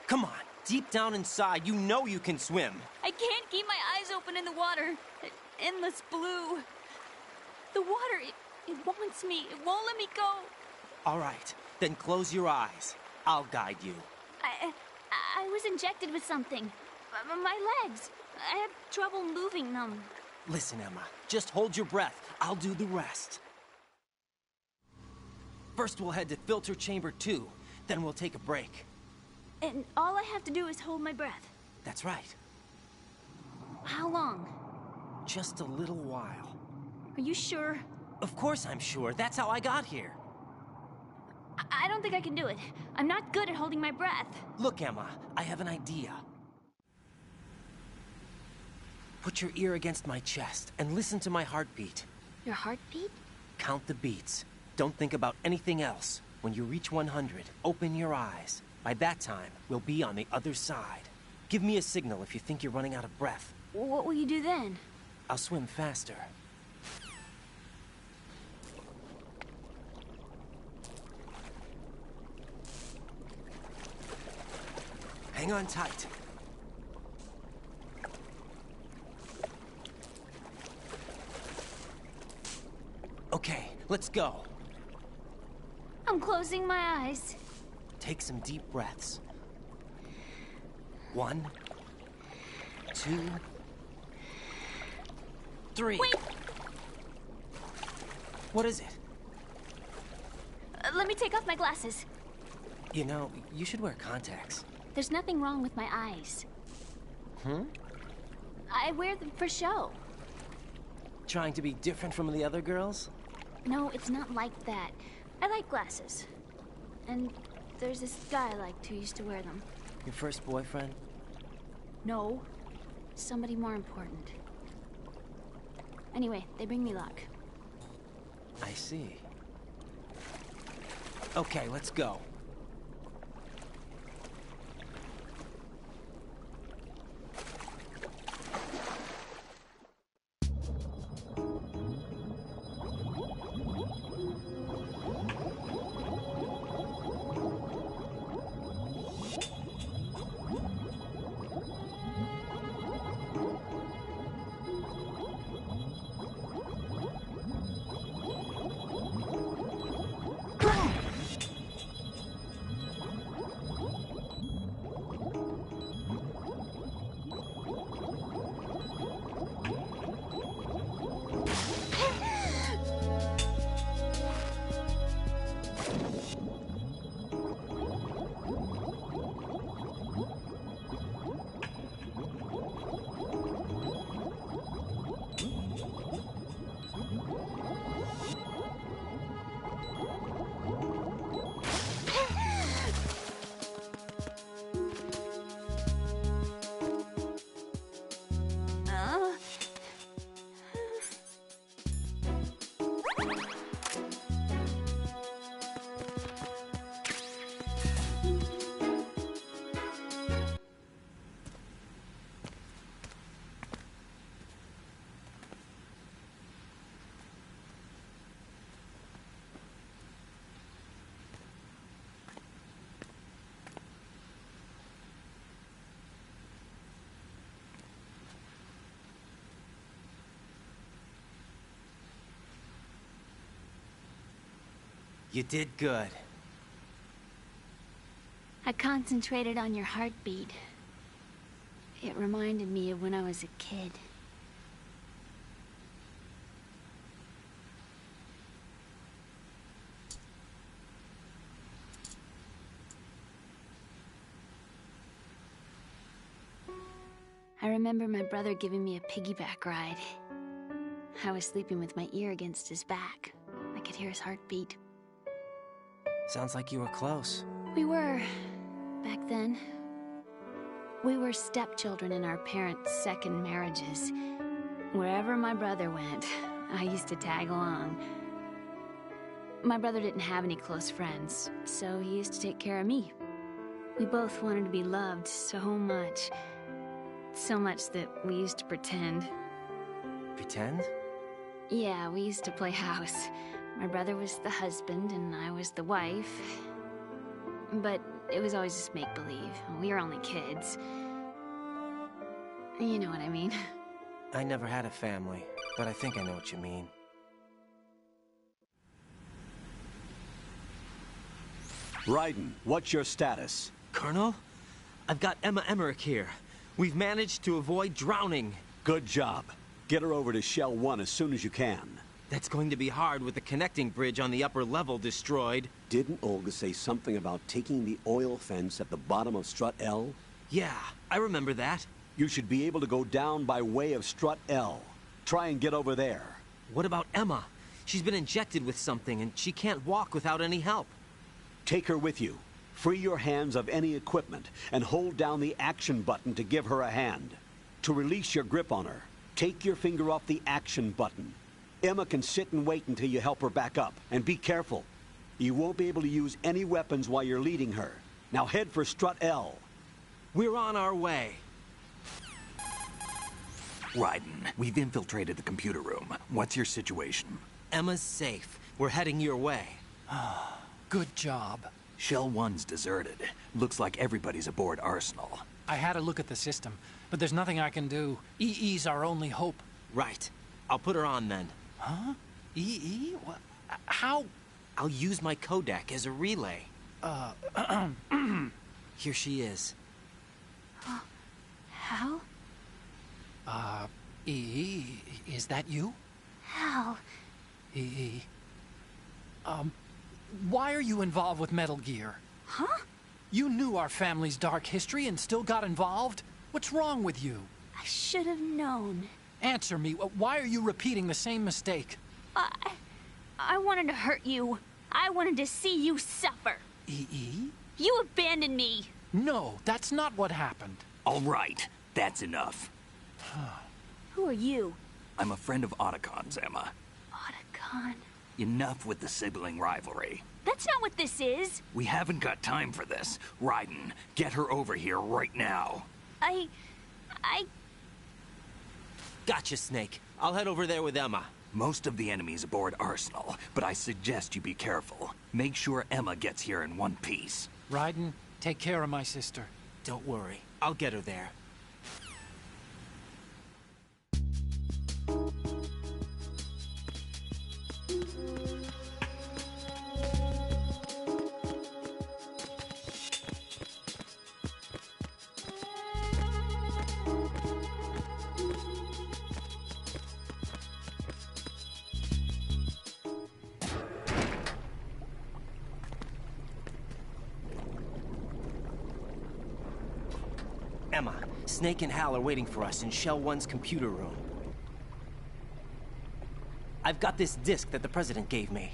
Come on, deep down inside, you know you can swim. I can't keep my eyes open in the water. Endless blue. The water, it wants me. It won't let me go. All right, then close your eyes. I'll guide you. I was injected with something. My legs. I have trouble moving them. Listen, Emma, just hold your breath. I'll do the rest. First we'll head to Filter Chamber 2, then we'll take a break. And all I have to do is hold my breath. That's right. How long? Just a little while. Are you sure? Of course I'm sure. That's how I got here. I don't think I can do it. I'm not good at holding my breath. Look, Emma, I have an idea. Put your ear against my chest and listen to my heartbeat. Your heartbeat? Count the beats. Don't think about anything else. When you reach 100, open your eyes. By that time, we'll be on the other side. Give me a signal if you think you're running out of breath. What will you do then? I'll swim faster. Hang on tight. Okay, let's go. I'm closing my eyes. Take some deep breaths. 1, 2, 3. Wait! What is it? Let me take off my glasses. You know, you should wear contacts. There's nothing wrong with my eyes. I wear them for show. Trying to be different from the other girls? No, it's not like that. I like glasses. And there's this guy I liked who used to wear them. Your first boyfriend? No. Somebody more important. Anyway, they bring me luck. I see. Okay, let's go. You did good. I concentrated on your heartbeat. It reminded me of when I was a kid. I remember my brother giving me a piggyback ride. I was sleeping with my ear against his back. I could hear his heartbeat. Sounds like you were close. We were, back then. We were stepchildren in our parents' second marriages. Wherever my brother went, I used to tag along. My brother didn't have any close friends, so he used to take care of me. We both wanted to be loved so much. So much that we used to pretend. Pretend? Yeah, we used to play house. My brother was the husband and I was the wife. But it was always just make-believe. We were only kids. You know what I mean. I never had a family, but I think I know what you mean. Raiden, what's your status? Colonel? I've got Emma Emmerich here. We've managed to avoid drowning. Good job. Get her over to Shell 1 as soon as you can. That's going to be hard with the connecting bridge on the upper level destroyed. Didn't Olga say something about taking the oil fence at the bottom of Strut L? Yeah, I remember that. You should be able to go down by way of Strut L. Try and get over there. What about Emma? She's been injected with something and she can't walk without any help. Take her with you. Free your hands of any equipment and hold down the action button to give her a hand. To release your grip on her, take your finger off the action button. Emma can sit and wait until you help her back up. And be careful. You won't be able to use any weapons while you're leading her. Now head for Strut L. We're on our way. Raiden, we've infiltrated the computer room. What's your situation? Emma's safe. We're heading your way. Good job. Shell 1's deserted. Looks like everybody's aboard Arsenal. I had a look at the system, but there's nothing I can do. EE's our only hope. Right. I'll put her on then. Huh? EE? What? How? I'll use my Kodak as a relay. Here she is. Hal? EE, is that you? Hal. EE. Why are you involved with Metal Gear? Huh? You knew our family's dark history and still got involved? What's wrong with you? I should have known. Answer me. Why are you repeating the same mistake? I wanted to hurt you. I wanted to see you suffer. EE? You abandoned me. No, that's not what happened. All right, that's enough. Who are you? I'm a friend of Otacon's, Emma. Otacon? Enough with the sibling rivalry. That's not what this is. We haven't got time for this. Raiden, get her over here right now. I... Gotcha, Snake. I'll head over there with Emma. Most of the enemy's aboard Arsenal, but I suggest you be careful. Make sure Emma gets here in one piece. Raiden, take care of my sister. Don't worry. I'll get her there. Emma, Snake and Hal are waiting for us in Shell 1's computer room. I've got this disk that the President gave me.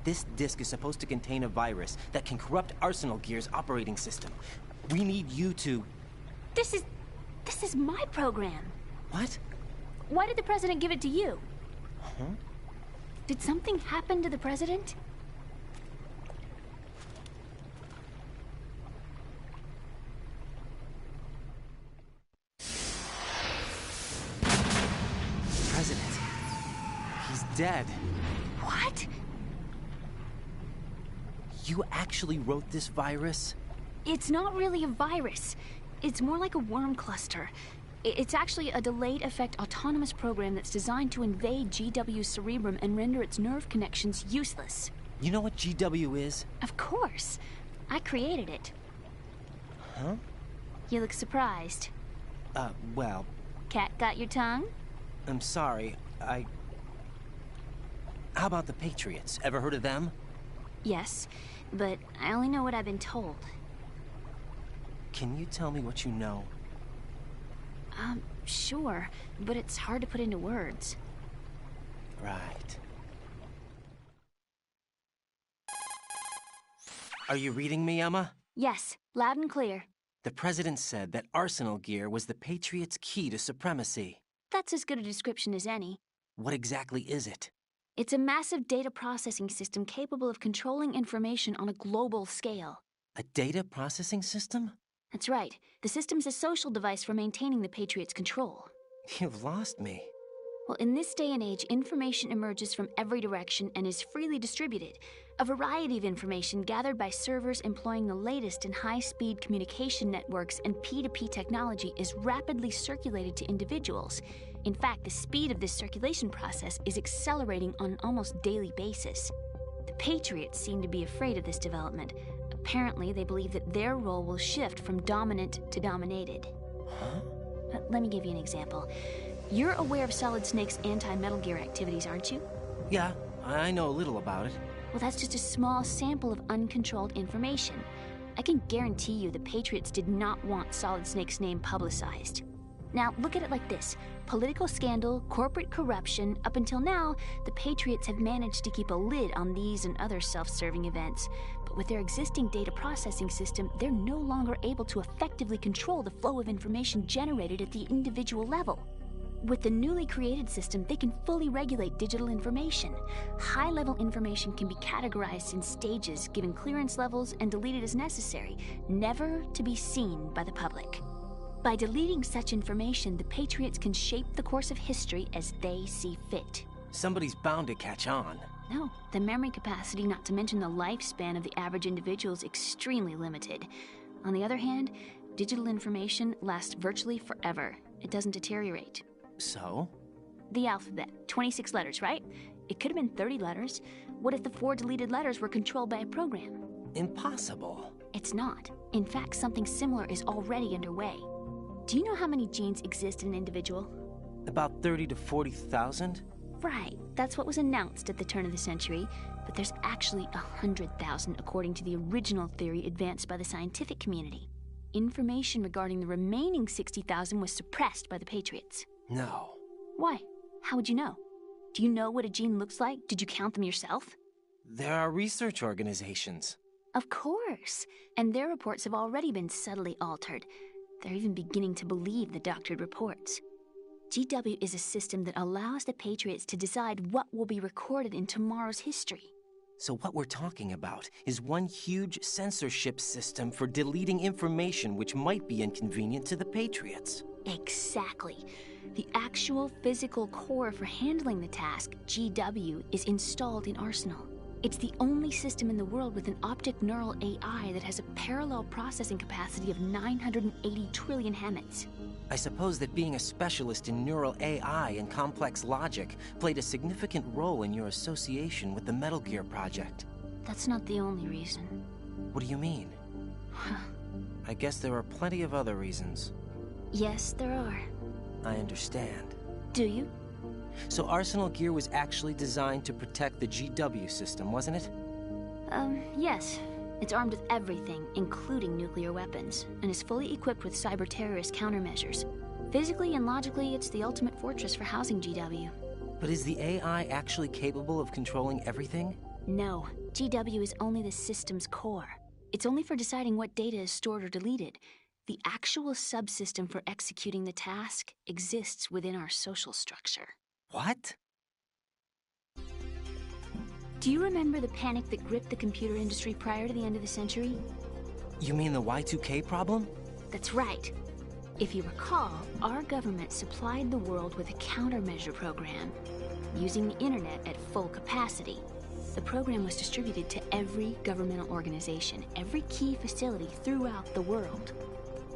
This disk is supposed to contain a virus that can corrupt Arsenal Gear's operating system. We need you to... This is my program. What? Why did the President give it to you? Huh? Did something happen to the President? President. He's dead. What? You actually wrote this virus? It's not really a virus. It's more like a worm cluster. It's actually a delayed effect autonomous program that's designed to invade GW's cerebrum and render its nerve connections useless. You know what GW is? Of course. I created it. Huh? You look surprised. Well... Cat got your tongue? I'm sorry, How about the Patriots? Ever heard of them? Yes, but I only know what I've been told. Can you tell me what you know? Sure, but it's hard to put into words. Right. Are you reading me, Emma? Yes, loud and clear. The President said that Arsenal gear was the Patriots' key to supremacy. That's as good a description as any. What exactly is it? It's a massive data processing system capable of controlling information on a global scale. A data processing system? That's right. The system's a social device for maintaining the Patriots' control. You've lost me. Well, in this day and age, information emerges from every direction and is freely distributed. A variety of information gathered by servers employing the latest in high-speed communication networks and P2P technology is rapidly circulated to individuals. In fact, the speed of this circulation process is accelerating on an almost daily basis. The Patriots seem to be afraid of this development. Apparently, they believe that their role will shift from dominant to dominated. Huh? Let me give you an example. You're aware of Solid Snake's anti-Metal Gear activities, aren't you? Yeah, I know a little about it. Well, that's just a small sample of uncontrolled information. I can guarantee you the Patriots did not want Solid Snake's name publicized. Now, look at it like this. Political scandal, corporate corruption, up until now, the Patriots have managed to keep a lid on these and other self-serving events. But with their existing data processing system, they're no longer able to effectively control the flow of information generated at the individual level. With the newly created system, they can fully regulate digital information. High-level information can be categorized in stages, given clearance levels, and deleted as necessary, never to be seen by the public. By deleting such information, the Patriots can shape the course of history as they see fit. Somebody's bound to catch on. No, the memory capacity, not to mention the lifespan of the average individual, is extremely limited. On the other hand, digital information lasts virtually forever. It doesn't deteriorate. So? The alphabet. 26 letters, right? It could have been 30 letters. What if the 4 deleted letters were controlled by a program? Impossible. It's not. In fact, something similar is already underway. Do you know how many genes exist in an individual? About 30 to 40,000? Right. That's what was announced at the turn of the century. But there's actually 100,000 according to the original theory advanced by the scientific community. Information regarding the remaining 60,000 was suppressed by the Patriots. No. Why? How would you know? Do you know what a gene looks like? Did you count them yourself? There are research organizations. Of course. And their reports have already been subtly altered. They're even beginning to believe the doctored reports. GW is a system that allows the Patriots to decide what will be recorded in tomorrow's history. So what we're talking about is one huge censorship system for deleting information which might be inconvenient to the Patriots. Exactly. The actual physical core for handling the task, GW, is installed in Arsenal. It's the only system in the world with an optic neural AI that has a parallel processing capacity of 980 trillion Hammets. I suppose that being a specialist in neural AI and complex logic played a significant role in your association with the Metal Gear project. That's not the only reason. What do you mean? I guess there are plenty of other reasons. Yes, there are. I understand. Do you? So Arsenal gear was actually designed to protect the GW system, wasn't it? Yes. It's armed with everything, including nuclear weapons, and is fully equipped with cyber-terrorist countermeasures. Physically and logically, it's the ultimate fortress for housing GW. But is the AI actually capable of controlling everything? No. GW is only the system's core. It's only for deciding what data is stored or deleted. The actual subsystem for executing the task exists within our social structure. What? Do you remember the panic that gripped the computer industry prior to the end of the century? You mean the Y2K problem? That's right. If you recall, our government supplied the world with a countermeasure program, using the internet at full capacity. The program was distributed to every governmental organization, every key facility throughout the world.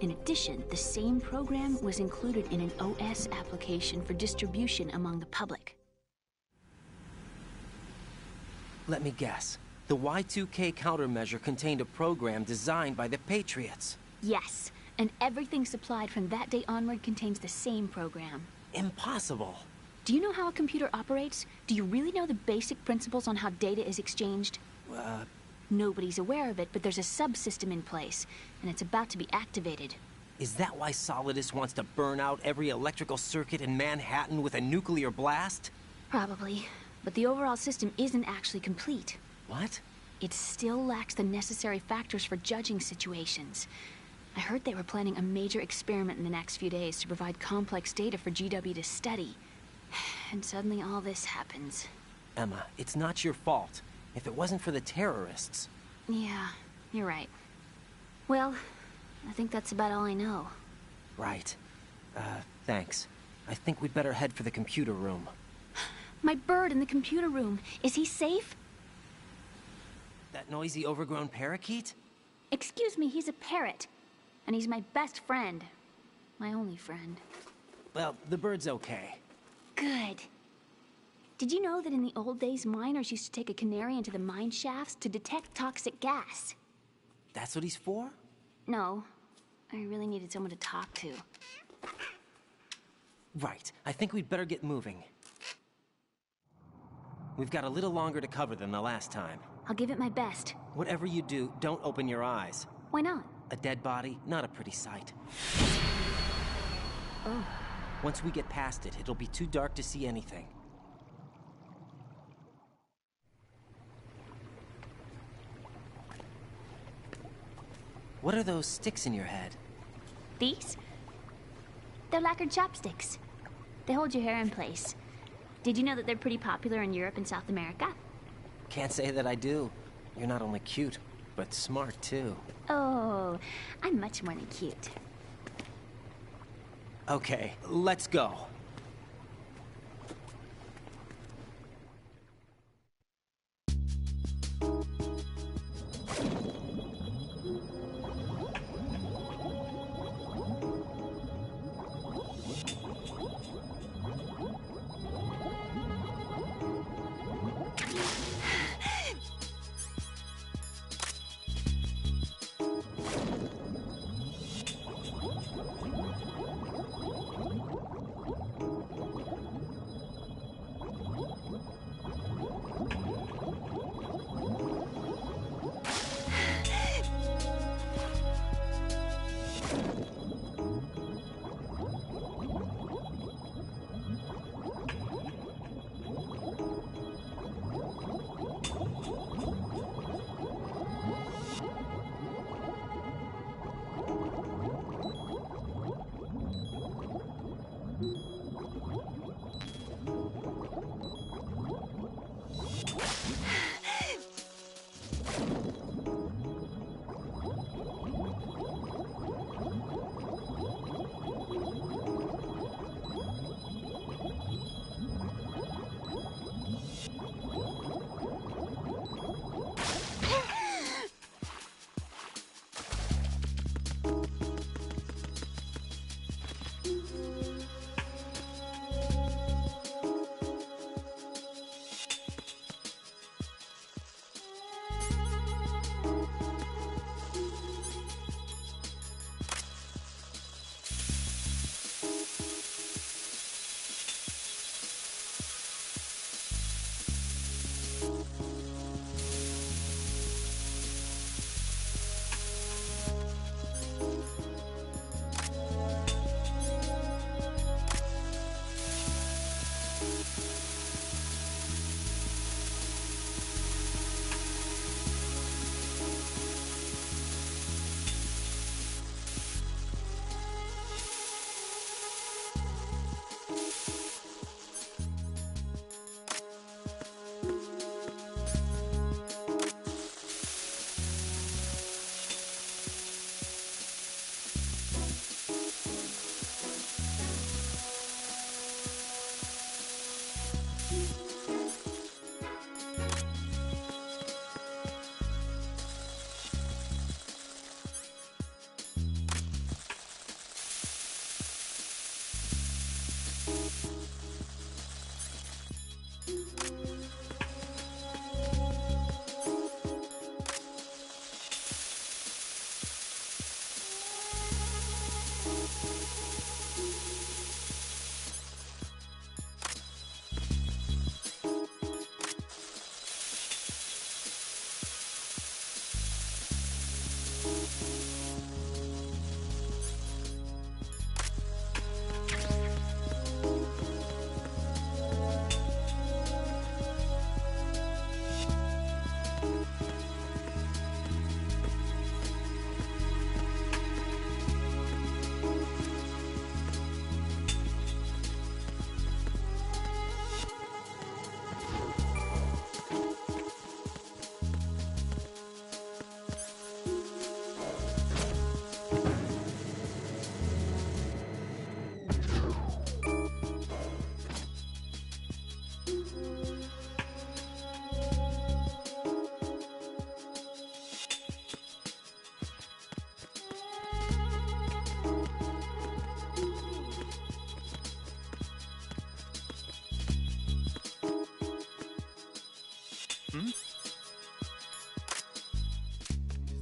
In addition, the same program was included in an OS application for distribution among the public. Let me guess. The Y2K countermeasure contained a program designed by the Patriots. Yes, and everything supplied from that day onward contains the same program. Impossible. Do you know how a computer operates? Do you really know the basic principles on how data is exchanged? Nobody's aware of it, but there's a subsystem in place, and it's about to be activated. Is that why Solidus wants to burn out every electrical circuit in Manhattan with a nuclear blast? Probably, but the overall system isn't actually complete. What? It still lacks the necessary factors for judging situations. I heard they were planning a major experiment in the next few days to provide complex data for GW to study. And suddenly all this happens. Emma, it's not your fault. If it wasn't for the terrorists... Yeah, you're right. Well, I think that's about all I know. Right. Thanks. I think we'd better head for the computer room. My bird in the computer room. Is he safe? That noisy, overgrown parakeet? Excuse me, he's a parrot. And he's my best friend. My only friend. Well, the bird's okay. Good. Did you know that in the old days, miners used to take a canary into the mine shafts to detect toxic gas? That's what he's for? No. I really needed someone to talk to. Right. I think we'd better get moving. We've got a little longer to cover than the last time. I'll give it my best. Whatever you do, don't open your eyes. Why not? A dead body, not a pretty sight. Oh. Once we get past it, it'll be too dark to see anything. What are those sticks in your head? These? They're lacquered chopsticks. They hold your hair in place. Did you know that they're pretty popular in Europe and South America? Can't say that I do. You're not only cute, but smart too. Oh, I'm much more than cute. Okay, let's go.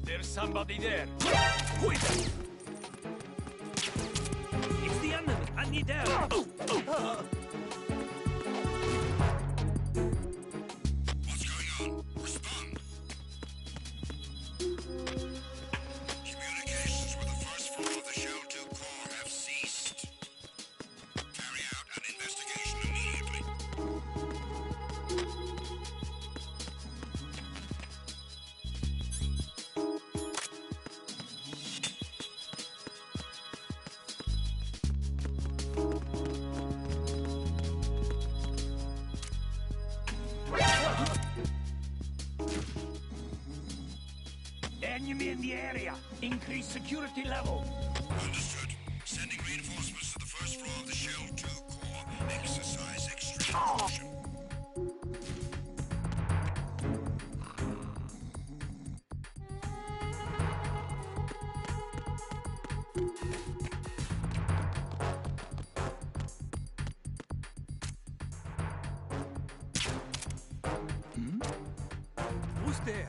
There's somebody there. Who is it? It's the enemy. I need help. What's going on? Respond. Communications with the first floor of the Shell 2 core have ceased. Carry out an investigation immediately. Enemy in the area. Increase security level. Understood. Sending reinforcements to the first floor of the Shell 2 core. Exercise extreme caution. Who's there?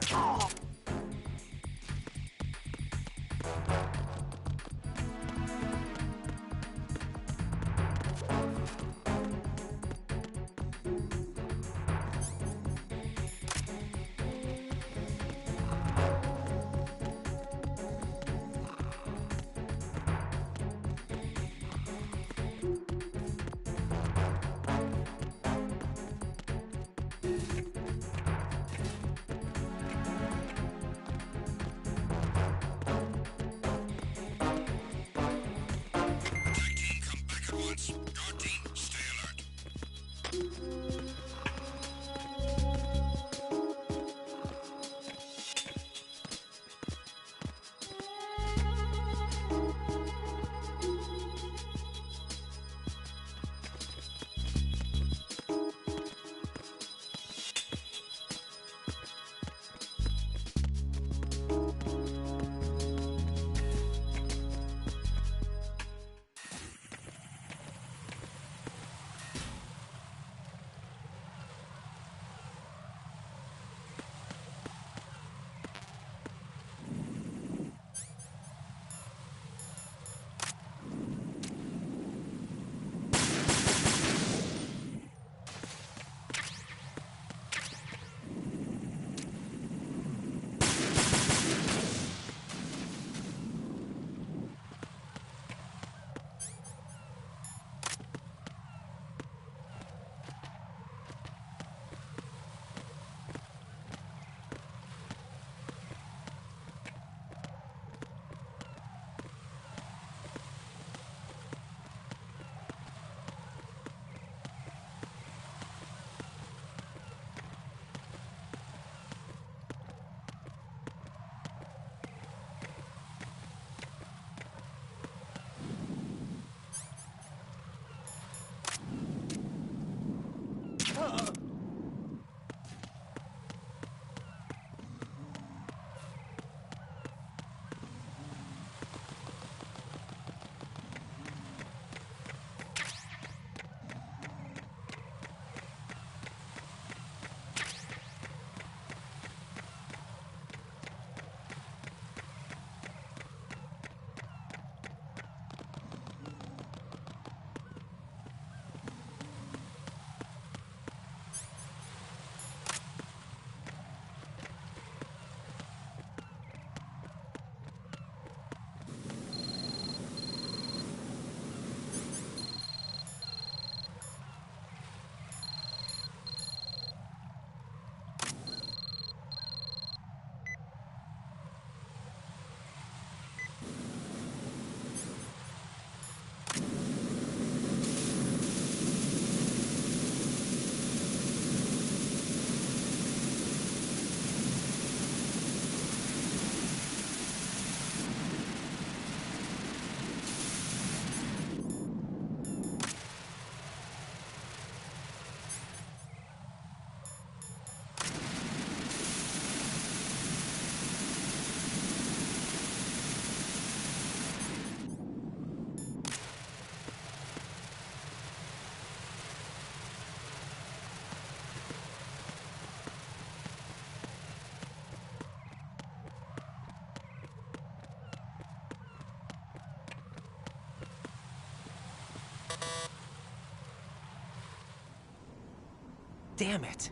Damn it.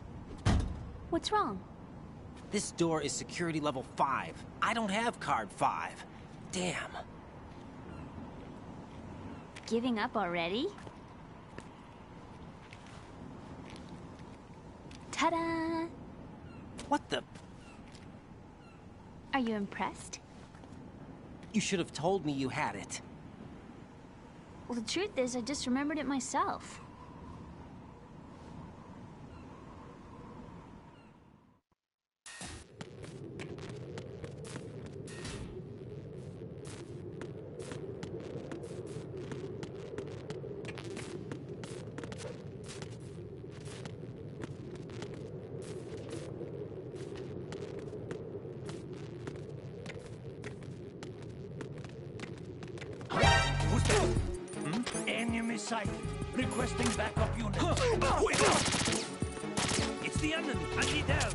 What's wrong? This door is security level 5. I don't have card 5. Damn. Giving up already? Ta-da! What the? Are you impressed? You should have told me you had it. Well, the truth is, I just remembered it myself. Enemy sighted. Requesting backup unit. It's the enemy. I need help.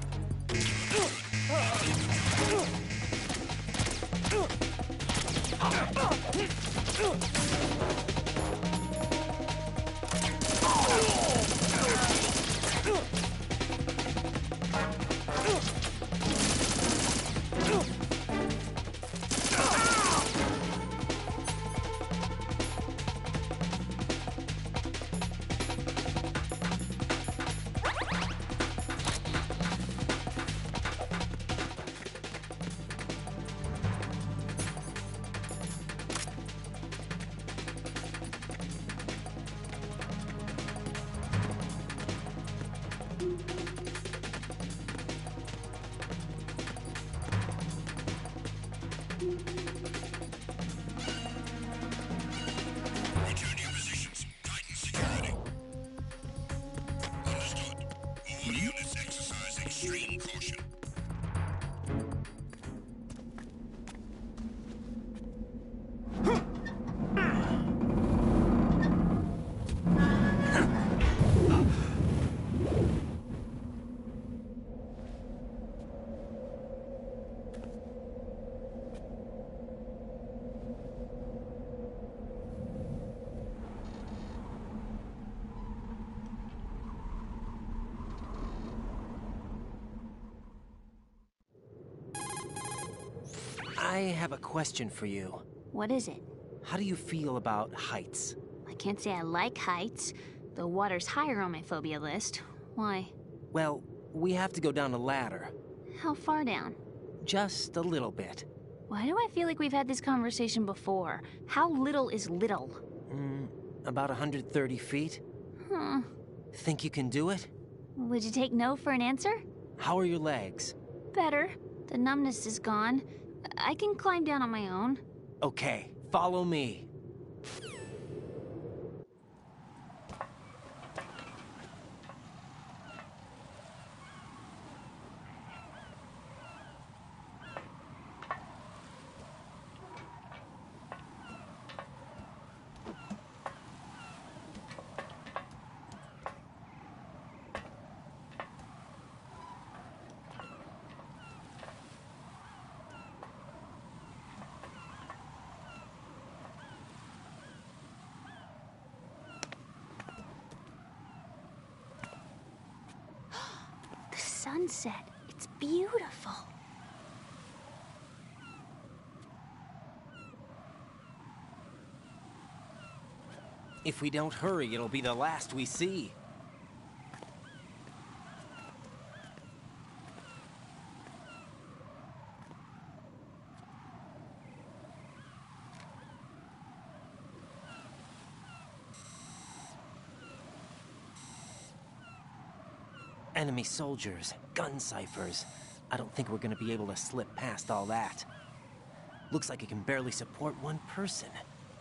Return to your positions. Tighten security. Understood. All units exercise extreme caution. I have a question for you. What is it? How do you feel about heights? I can't say I like heights. The water's higher on my phobia list. Why? Well, we have to go down a ladder. How far down? Just a little bit. Why do I feel like we've had this conversation before? How little is little? About 130 feet. Huh. Think you can do it? Would you take no for an answer? How are your legs? Better. The numbness is gone. I can climb down on my own. Okay, follow me. Sunset. It's beautiful. If we don't hurry, it'll be the last we see. Enemy soldiers, gun ciphers. I don't think we're gonna be able to slip past all that. Looks like it can barely support one person.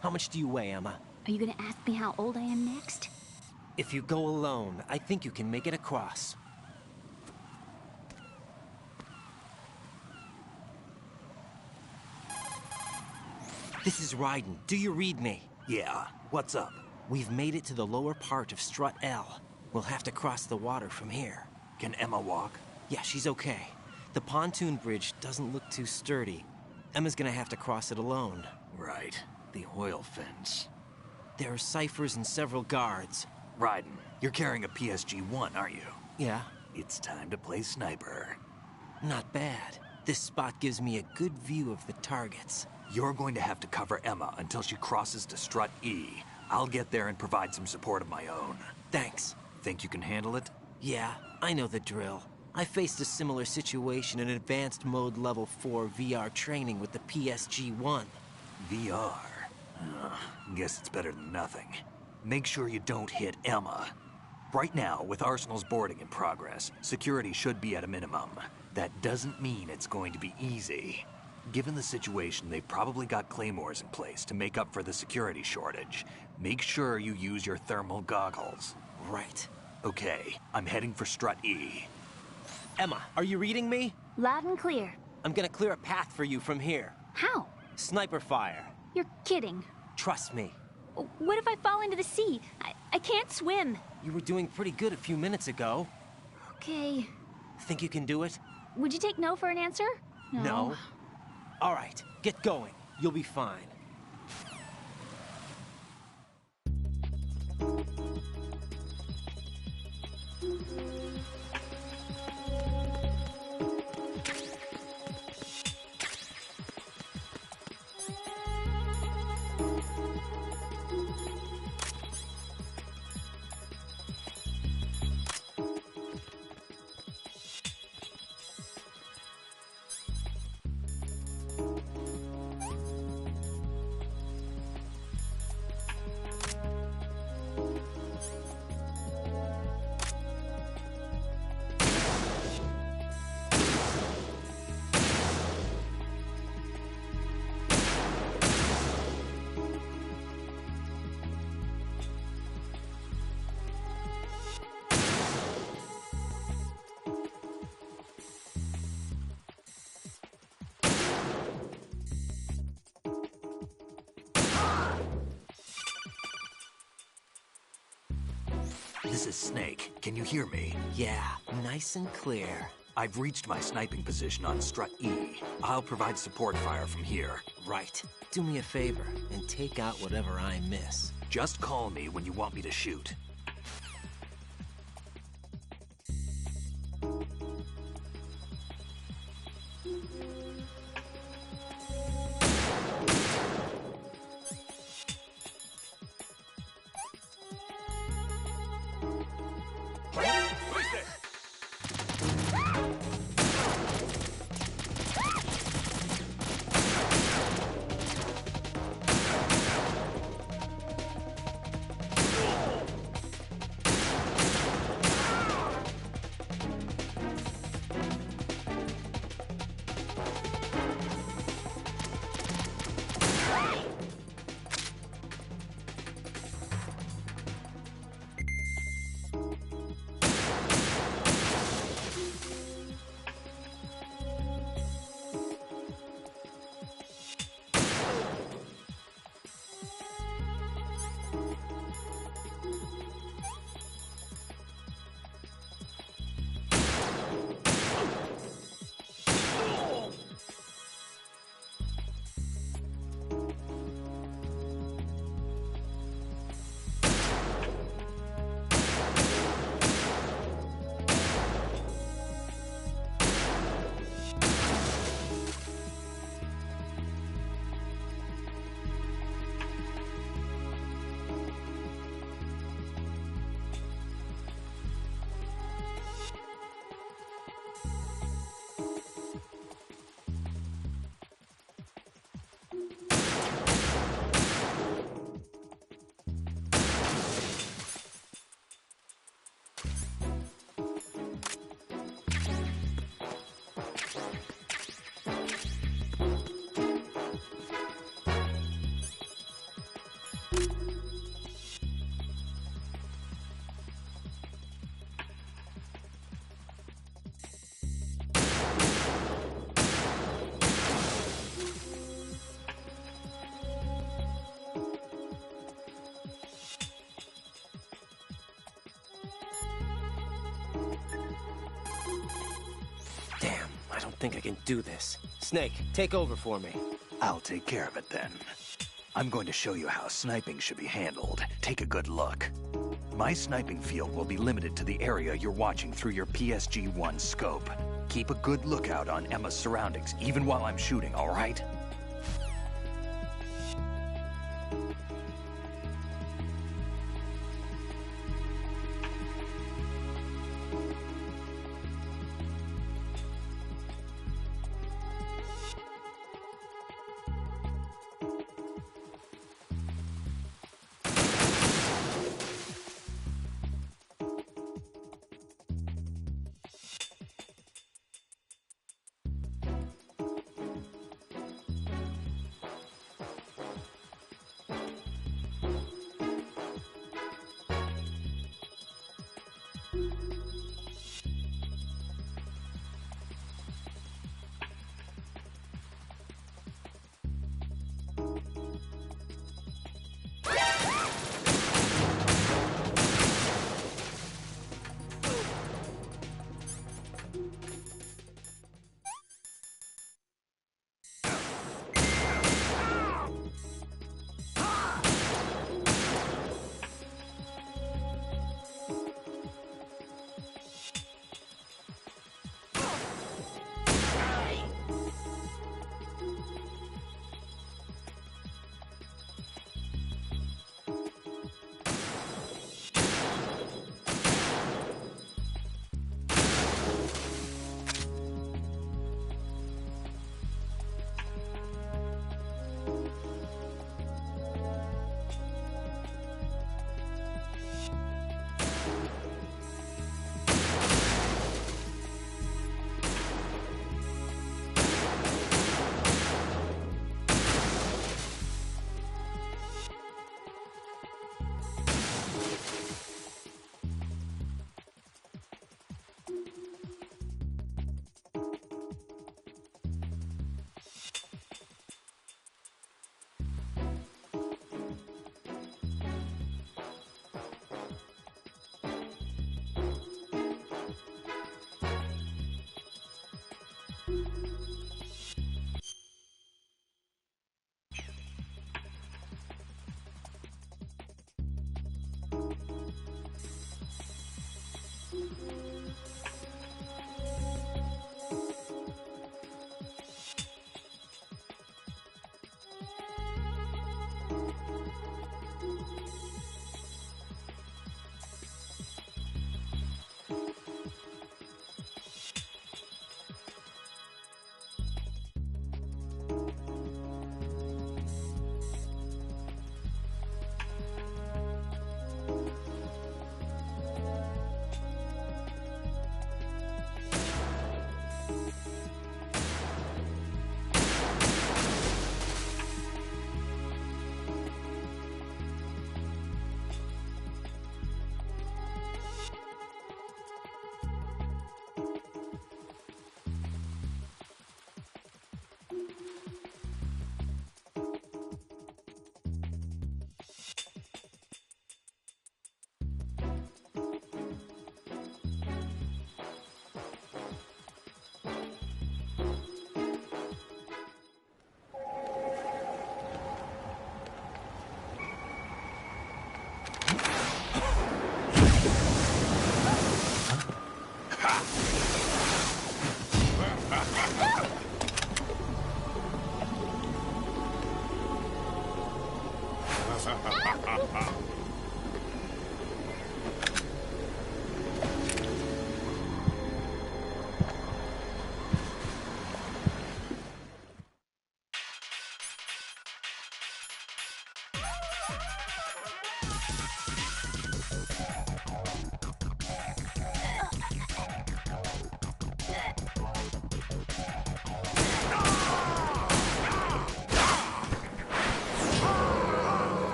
How much do you weigh, Emma? Are you gonna ask me how old I am next? If you go alone, I think you can make it across. This is Raiden. Do you read me? Yeah, what's up? We've made it to the lower part of Strut L. We'll have to cross the water from here. Can Emma walk? Yeah, she's okay. The pontoon bridge doesn't look too sturdy. Emma's gonna have to cross it alone. Right. The oil fence. There are ciphers and several guards. Raiden, you're carrying a PSG-1, aren't you? Yeah. It's time to play sniper. Not bad. This spot gives me a good view of the targets. You're going to have to cover Emma until she crosses to Strut E. I'll get there and provide some support of my own. Thanks. Think you can handle it? Yeah, I know the drill. I faced a similar situation in Advanced Mode Level 4 VR training with the PSG-1. VR? Guess it's better than nothing. Make sure you don't hit Emma. Right now, with Arsenal's boarding in progress, security should be at a minimum. That doesn't mean it's going to be easy. Given the situation, they've probably got claymores in place to make up for the security shortage. Make sure you use your thermal goggles. Right. Okay, I'm heading for Strut E. Emma, are you reading me? Loud and clear. I'm gonna clear a path for you from here. How? Sniper fire. You're kidding. Trust me. What if I fall into the sea? I can't swim. You were doing pretty good a few minutes ago. Okay. Think you can do it? Would you take no for an answer? No. All right, get going. You'll be fine. This is Snake. Can you hear me? Yeah, nice and clear. I've reached my sniping position on Strut E. I'll provide support fire from here. Right. Do me a favor and take out whatever I miss. Just call me when you want me to shoot. I think I can do this. Snake, take over for me. I'll take care of it then. I'm going to show you how sniping should be handled. Take a good look. My sniping field will be limited to the area you're watching through your PSG-1 scope. Keep a good lookout on Emma's surroundings, even while I'm shooting, all right?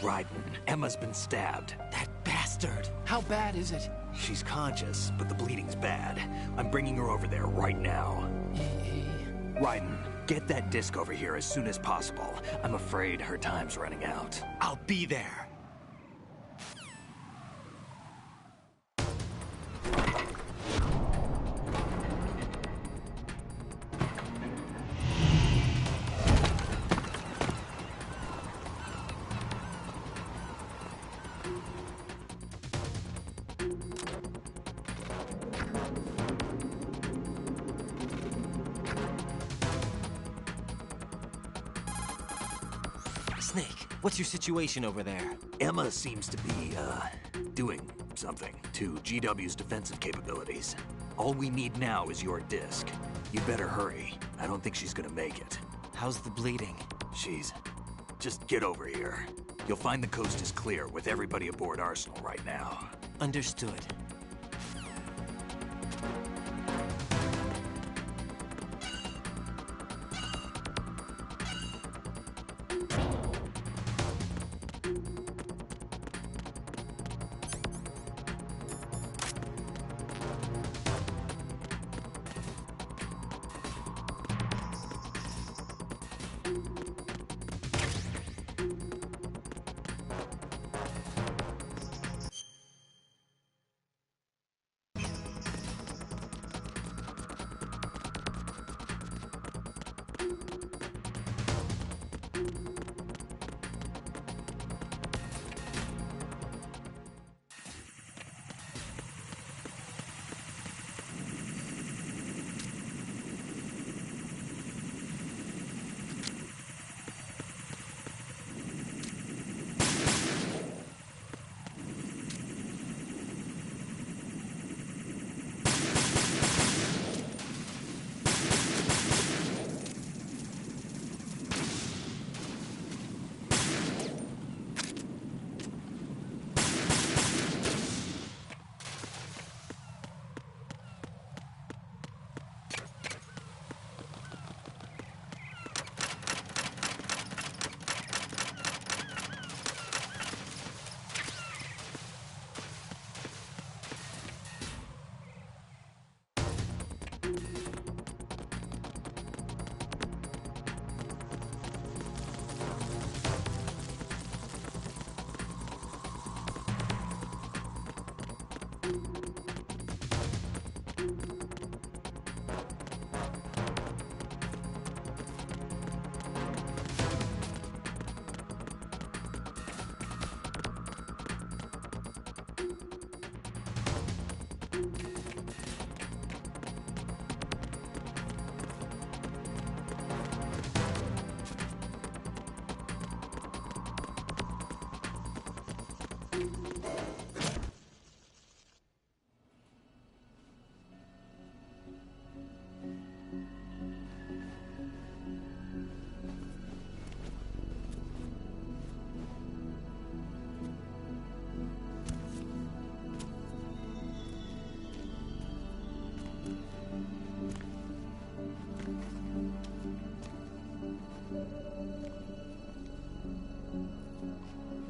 Raiden, Emma's been stabbed. That bastard! How bad is it? She's conscious, but the bleeding's bad. I'm bringing her over there right now. Raiden, get that disc over here as soon as possible. I'm afraid her time's running out. I'll be there. Snake, what's your situation over there? Emma seems to be, doing something to GW's defensive capabilities. All we need now is your disc. You'd better hurry. I don't think she's gonna make it. How's the bleeding? Just get over here. You'll find the coast is clear with everybody aboard Arsenal right now. Understood.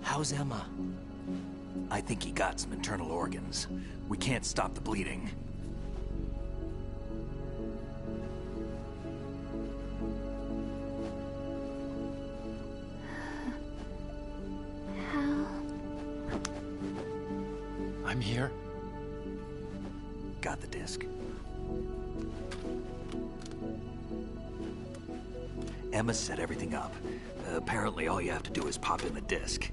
How's Emma? I think he got some internal organs. We can't stop the bleeding. I'm here. Got the disc. Emma set everything up. Apparently all you have to do is pop in the disc.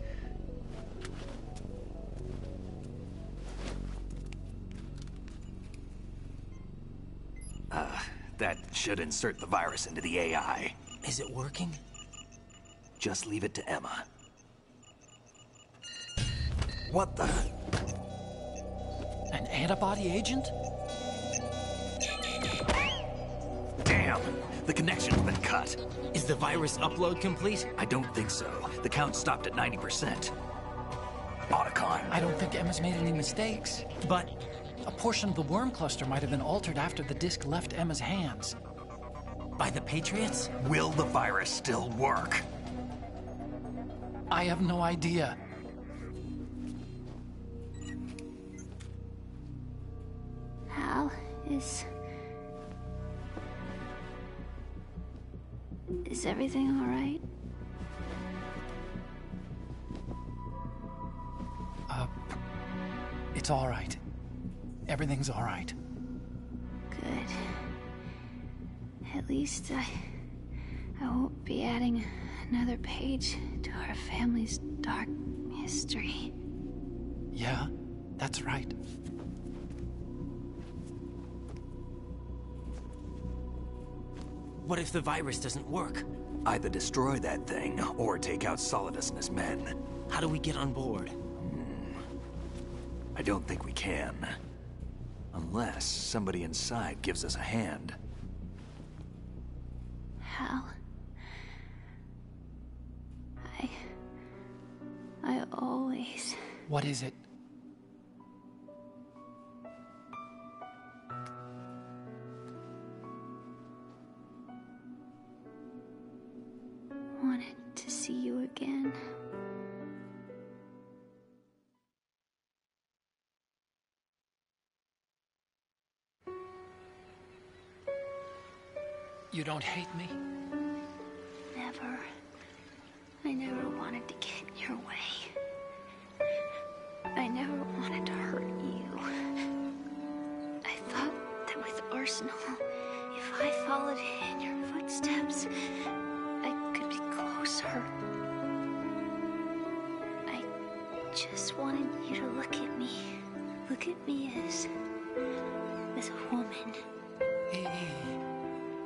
That should insert the virus into the AI. Is it working? Just leave it to Emma. What the? An antibody agent? Damn! The connection's been cut. Is the virus upload complete? I don't think so. The count stopped at 90%. Otacon. I don't think Emma's made any mistakes. But a portion of the worm cluster might have been altered after the disc left Emma's hands. By the Patriots? Will the virus still work? I have no idea. Hal, is everything all right? It's all right. Everything's all right. Good. At least I won't be adding another page to our family's dark history. Yeah, that's right. What if the virus doesn't work? Either destroy that thing, or take out Solidus and his men. How do we get on board? I don't think we can. Unless somebody inside gives us a hand. Hal, I always... What is it? wanted to see you again. You don't hate me? Never. I never wanted to get in your way. I never wanted to hurt you. I thought that with Arsenal, if I followed in your footsteps, I could be closer. I just wanted you to look at me. Look at me as a woman.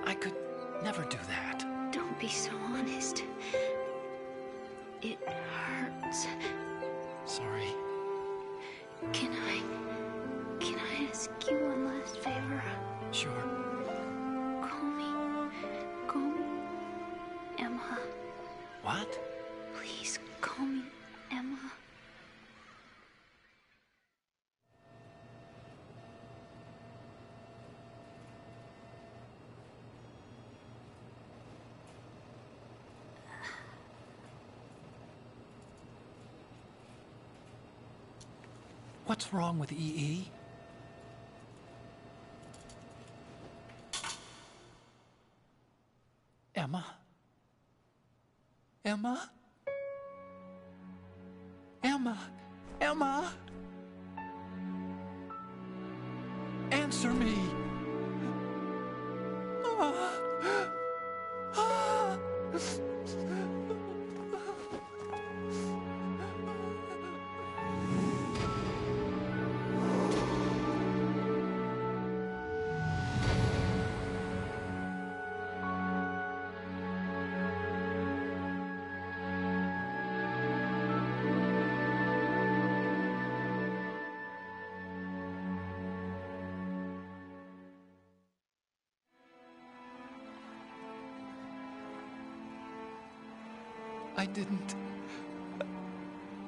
I could never do that. Don't be so honest. It hurts. Sorry. Can I ask you one last favor? Sure. Call me Emma. What? Please call me Emma. What's wrong with EE? Emma? Emma? Emma? Emma? Answer me!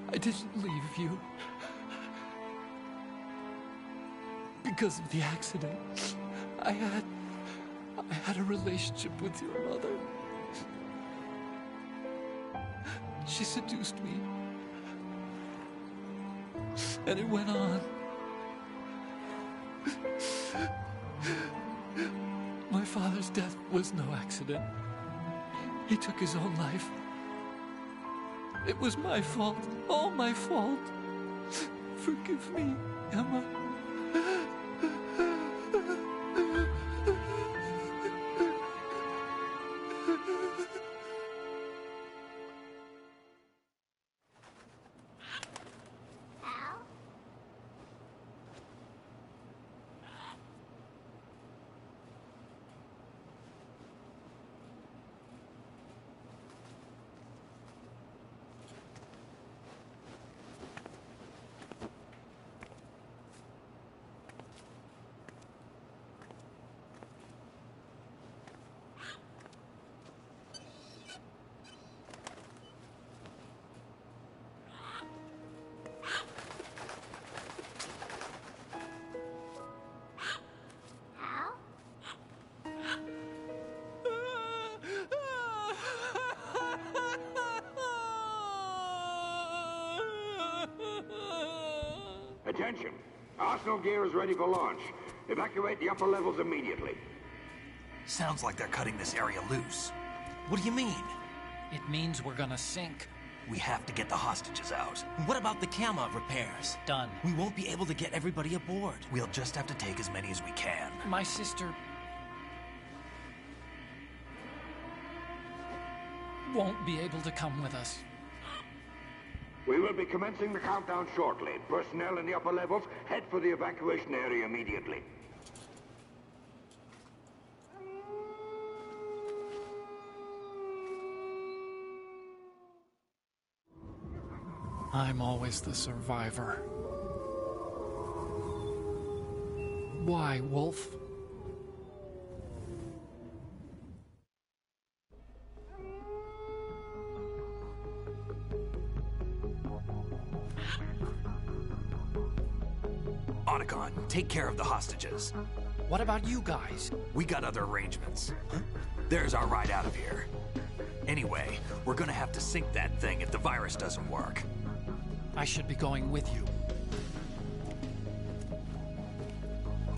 I didn't leave you. Because of the accident, I had a relationship with your mother. She seduced me. And it went on. My father's death was no accident. He took his own life. It was my fault, all my fault. Forgive me, Emma. Attention. Arsenal gear is ready for launch. Evacuate the upper levels immediately. Sounds like they're cutting this area loose. What do you mean? It means we're gonna sink. We have to get the hostages out. What about the Camov repairs? Done. We won't be able to get everybody aboard. We'll just have to take as many as we can. My sister won't be able to come with us. We will be commencing the countdown shortly. Personnel in the upper levels, head for the evacuation area immediately. I'm always the survivor. Why, Wolf? Otacon, take care of the hostages. What about you guys? We got other arrangements. There's our ride out of here. Anyway, we're gonna have to sink that thing if the virus doesn't work. I should be going with you.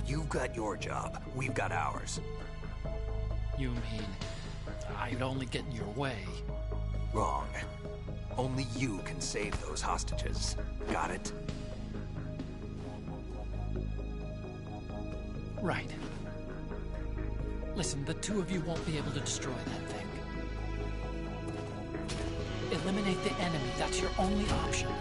You've got your job. We've got ours. You mean I'd only get in your way? Wrong. Only you can save those hostages. Got it? Right. Listen, the two of you won't be able to destroy that thing. Eliminate the enemy. That's your only option.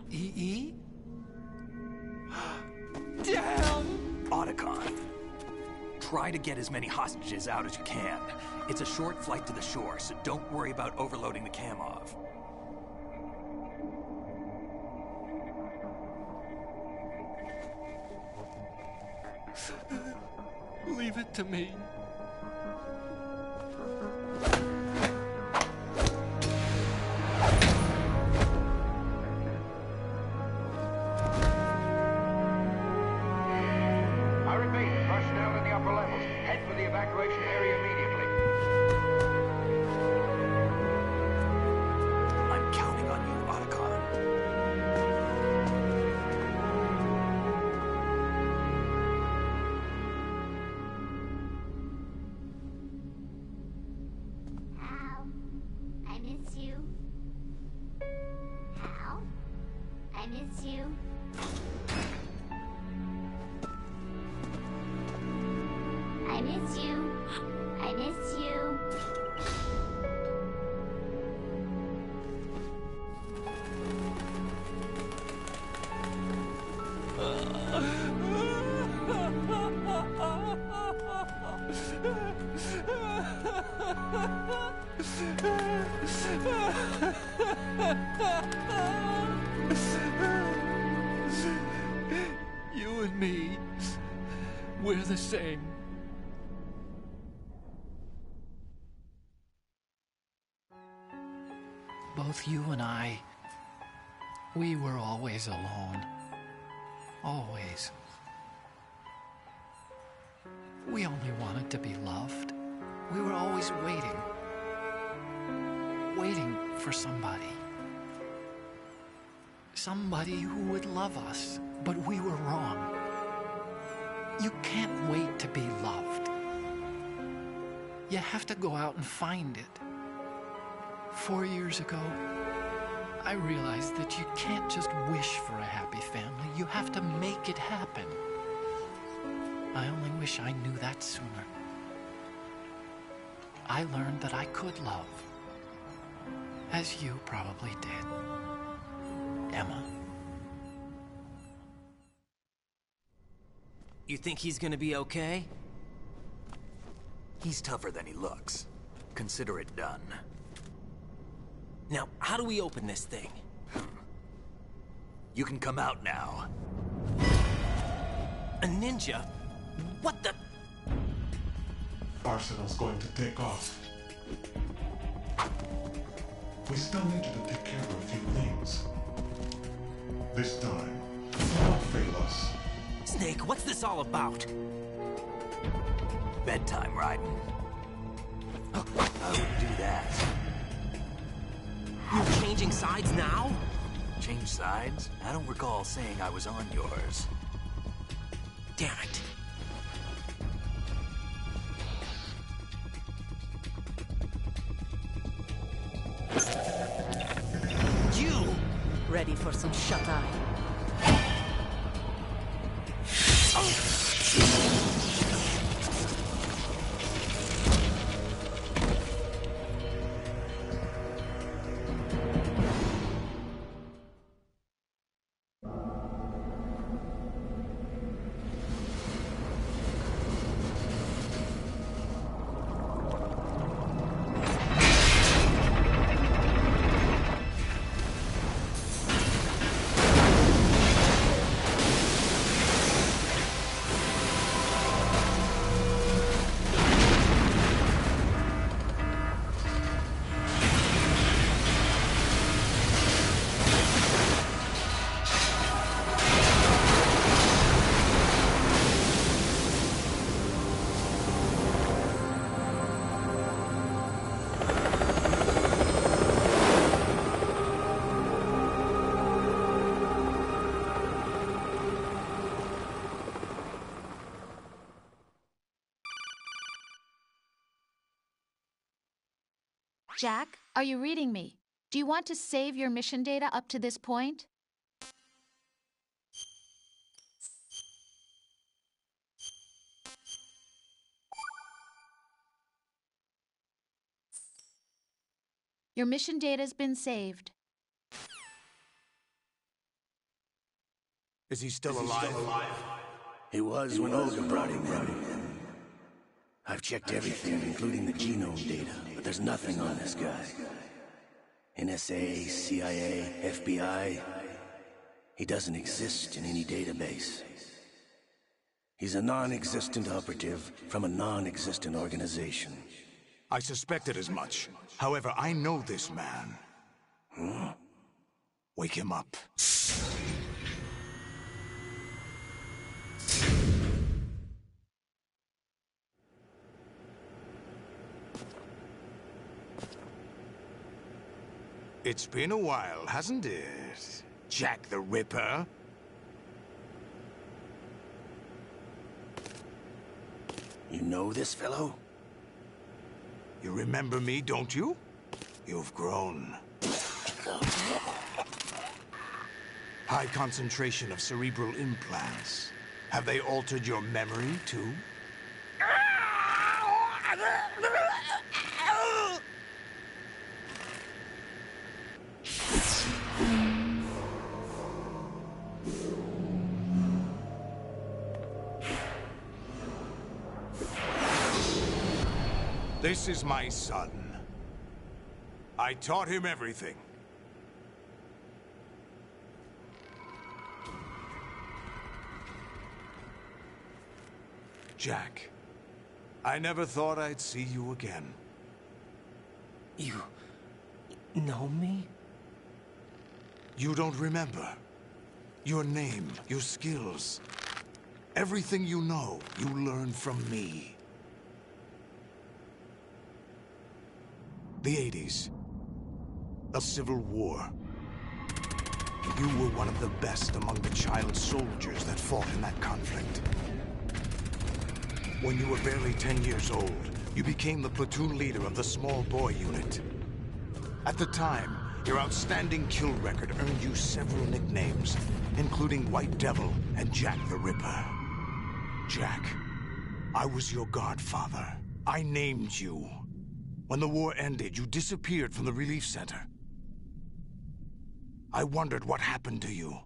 EE? Damn! Otacon, try to get as many hostages out as you can. It's a short flight to the shore, so don't worry about overloading the Camov. Leave it to me. Evacuation area immediately. I'm counting on you, Otacon. Hal, I miss you. Hal, I miss you. I miss you. I miss you. You and me, we're the same. Both you and I, we were always alone. Always. We only wanted to be loved. We were always waiting. Waiting for somebody. Somebody who would love us, but we were wrong. You can't wait to be loved. You have to go out and find it. 4 years ago, I realized that you can't just wish for a happy family. You have to make it happen. I only wish I knew that sooner. I learned that I could love, as you probably did, Emma. You think he's gonna be okay? He's tougher than he looks. Consider it done. Now, how do we open this thing? You can come out now. A ninja? What the? Arsenal's going to take off. We still needed to take care of a few things. This time, do not fail us. Snake, what's this all about? Bedtime, Raiden. I would do that. You're changing sides now? Change sides? I don't recall saying I was on yours. Damn it. You! Ready for some shut-eye? Jack, are you reading me? Do you want to save your mission data up to this point? Your mission data's been saved. Is he still alive? He was when Olga brought him in. I've checked everything, including the genome data, but there's nothing on this guy. NSA, CIA, FBI. He doesn't exist in any database. He's a non-existent operative from a non-existent organization. I suspected as much. However, I know this man. Huh? Wake him up. It's been a while, hasn't it? Jack the Ripper? You know this fellow? You remember me, don't you? You've grown. High concentration of cerebral implants. Have they altered your memory, too? This is my son. I taught him everything. Jack, I never thought I'd see you again. You know me? You don't remember. Your name, your skills. Everything you know, you learned from me. The 80s. A civil war. You were one of the best among the child soldiers that fought in that conflict. When you were barely 10 years old, you became the platoon leader of the Small Boy Unit. At the time, your outstanding kill record earned you several nicknames, including White Devil and Jack the Ripper. Jack, I was your godfather. I named you. When the war ended, you disappeared from the relief center. I wondered what happened to you.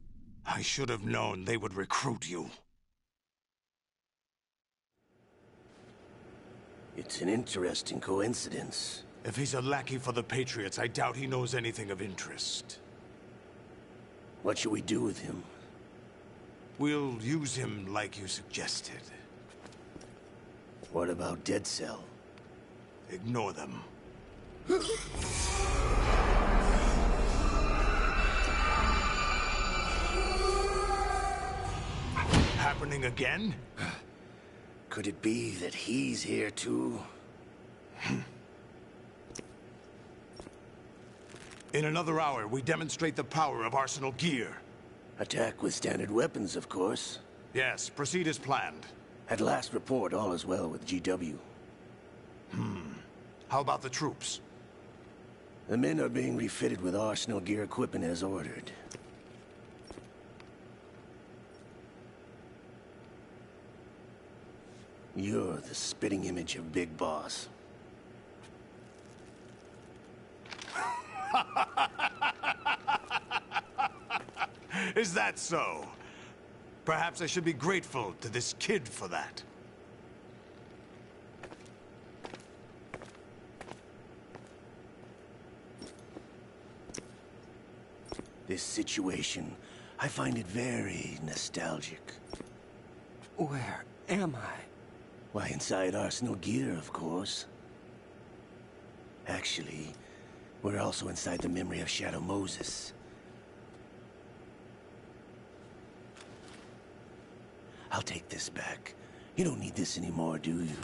I should have known they would recruit you. It's an interesting coincidence. If he's a lackey for the Patriots, I doubt he knows anything of interest. What should we do with him? We'll use him like you suggested. What about Dead Cell? Ignore them. Happening again? Could it be that he's here too? In another hour, we demonstrate the power of Arsenal gear. Attack with standard weapons, of course. Yes, proceed as planned. At last report, all is well with GW. How about the troops? The men are being refitted with Arsenal gear equipment as ordered. You're the spitting image of Big Boss. Is that so? Perhaps I should be grateful to this kid for that. This situation, I find it very nostalgic. Where am I? Why, inside Arsenal gear, of course. Actually, we're also inside the memory of Shadow Moses. I'll take this back. You don't need this anymore, do you?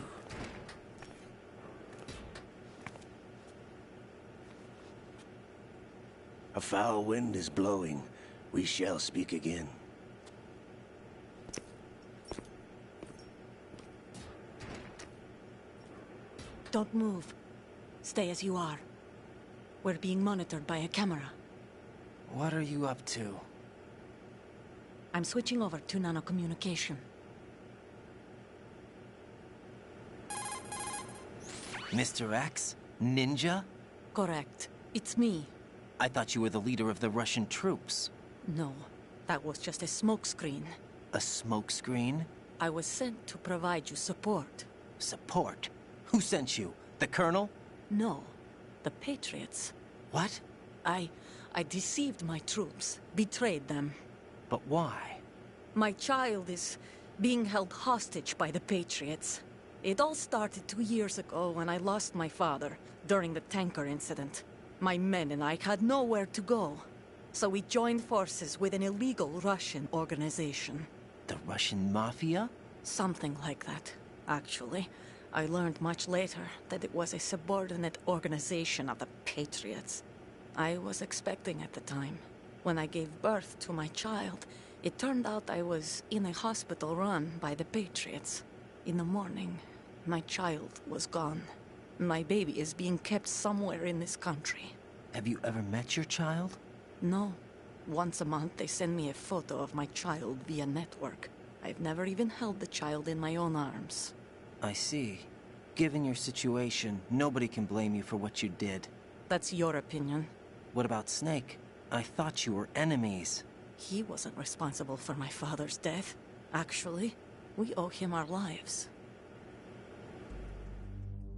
A foul wind is blowing. We shall speak again. Don't move. Stay as you are. We're being monitored by a camera. What are you up to? I'm switching over to nanocommunication. Mr. X? Ninja? Correct. It's me. I thought you were the leader of the Russian troops. No, that was just a smokescreen. A smokescreen? I was sent to provide you support. Support? Who sent you? The Colonel? No, the Patriots. What? I deceived my troops, betrayed them. But why? My child is being held hostage by the Patriots. It all started 2 years ago when I lost my father during the tanker incident. My men and I had nowhere to go, so we joined forces with an illegal Russian organization. The Russian Mafia? Something like that, actually. I learned much later that it was a subordinate organization of the Patriots. I was expecting at the time. When I gave birth to my child, it turned out I was in a hospital run by the Patriots. In the morning, my child was gone. My baby is being kept somewhere in this country. Have you ever met your child? No. Once a month, they send me a photo of my child via network. I've never even held the child in my own arms. I see. Given your situation, nobody can blame you for what you did. That's your opinion. What about Snake? I thought you were enemies. He wasn't responsible for my father's death. Actually, we owe him our lives.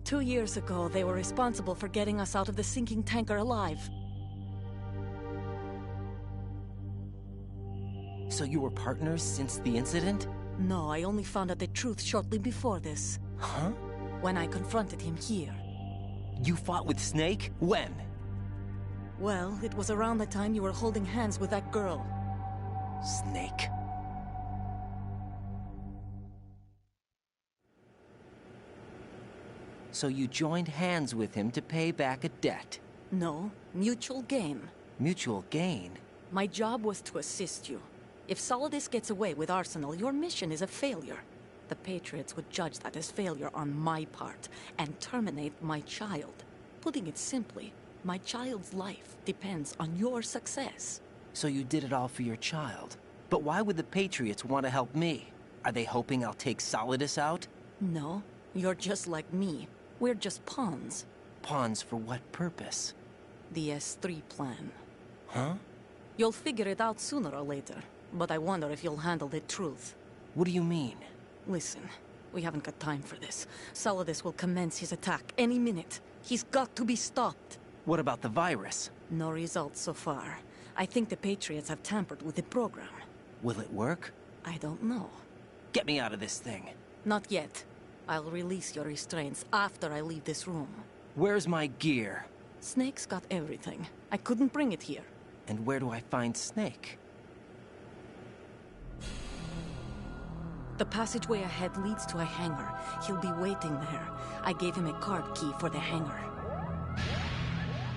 2 years ago, they were responsible for getting us out of the sinking tanker alive. So you were partners since the incident? No, I only found out the truth shortly before this. Huh? When I confronted him here. You fought with Snake? When? Well, it was around the time you were holding hands with that girl. Snake. So you joined hands with him to pay back a debt? No, mutual gain. Mutual gain? My job was to assist you. If Solidus gets away with Arsenal, your mission is a failure. The Patriots would judge that as failure on my part, and terminate my child. Putting it simply, my child's life depends on your success. So you did it all for your child. But why would the Patriots want to help me? Are they hoping I'll take Solidus out? No, you're just like me. We're just pawns. Pawns for what purpose? The S3 plan. Huh? You'll figure it out sooner or later, but I wonder if you'll handle the truth. What do you mean? Listen, we haven't got time for this. Solidus will commence his attack any minute. He's got to be stopped. What about the virus? No results so far. I think the Patriots have tampered with the program. Will it work? I don't know. Get me out of this thing. Not yet. I'll release your restraints after I leave this room. Where's my gear? Snake's got everything. I couldn't bring it here. And where do I find Snake? The passageway ahead leads to a hangar. He'll be waiting there. I gave him a card key for the hangar.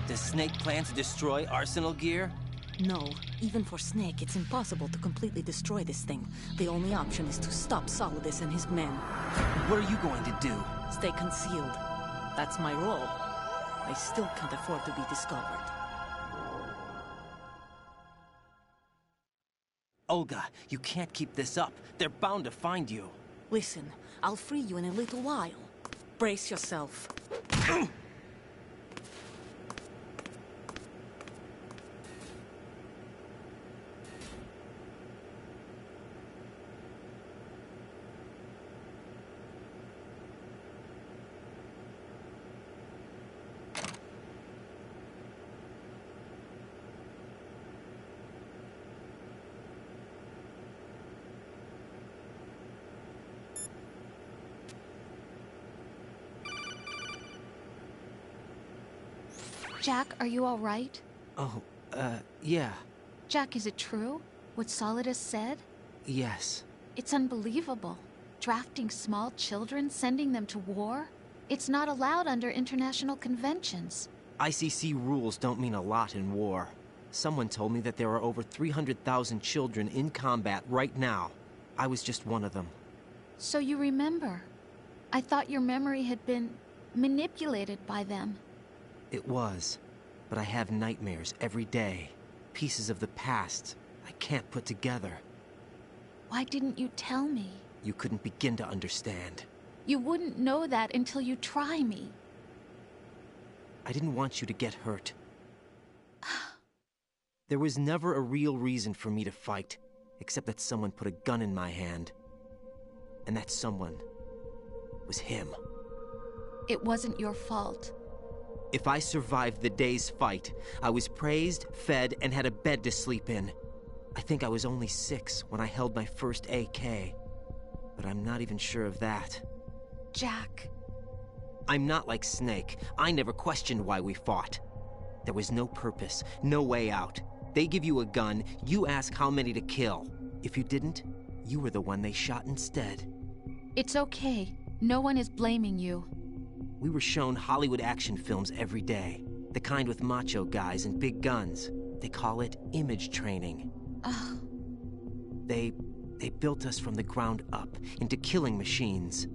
Does Snake plan to destroy Arsenal gear? No. Even for Snake, it's impossible to completely destroy this thing. The only option is to stop Solidus and his men. What are you going to do? Stay concealed. That's my role. I still can't afford to be discovered. Olga, you can't keep this up. They're bound to find you. Listen, I'll free you in a little while. Brace yourself. Jack, are you all right? Oh, yeah. Jack, is it true? What Solidus said? Yes. It's unbelievable. Drafting small children, sending them to war? It's not allowed under international conventions. ICC rules don't mean a lot in war. Someone told me that there are over 300,000 children in combat right now. I was just one of them. So you remember. I thought your memory had been manipulated by them. It was, but I have nightmares every day. Pieces of the past I can't put together. Why didn't you tell me? You couldn't begin to understand. You wouldn't know that until you try me. I didn't want you to get hurt. There was never a real reason for me to fight, except that someone put a gun in my hand. And that someone was him. It wasn't your fault. If I survived the day's fight, I was praised, fed, and had a bed to sleep in. I think I was only 6 when I held my first AK. But I'm not even sure of that. Jack. I'm not like Snake. I never questioned why we fought. There was no purpose, no way out. They give you a gun, you ask how many to kill. If you didn't, you were the one they shot instead. It's okay. No one is blaming you. We were shown Hollywood action films every day. The kind with macho guys and big guns. They call it image training. Ugh. They built us from the ground up into killing machines.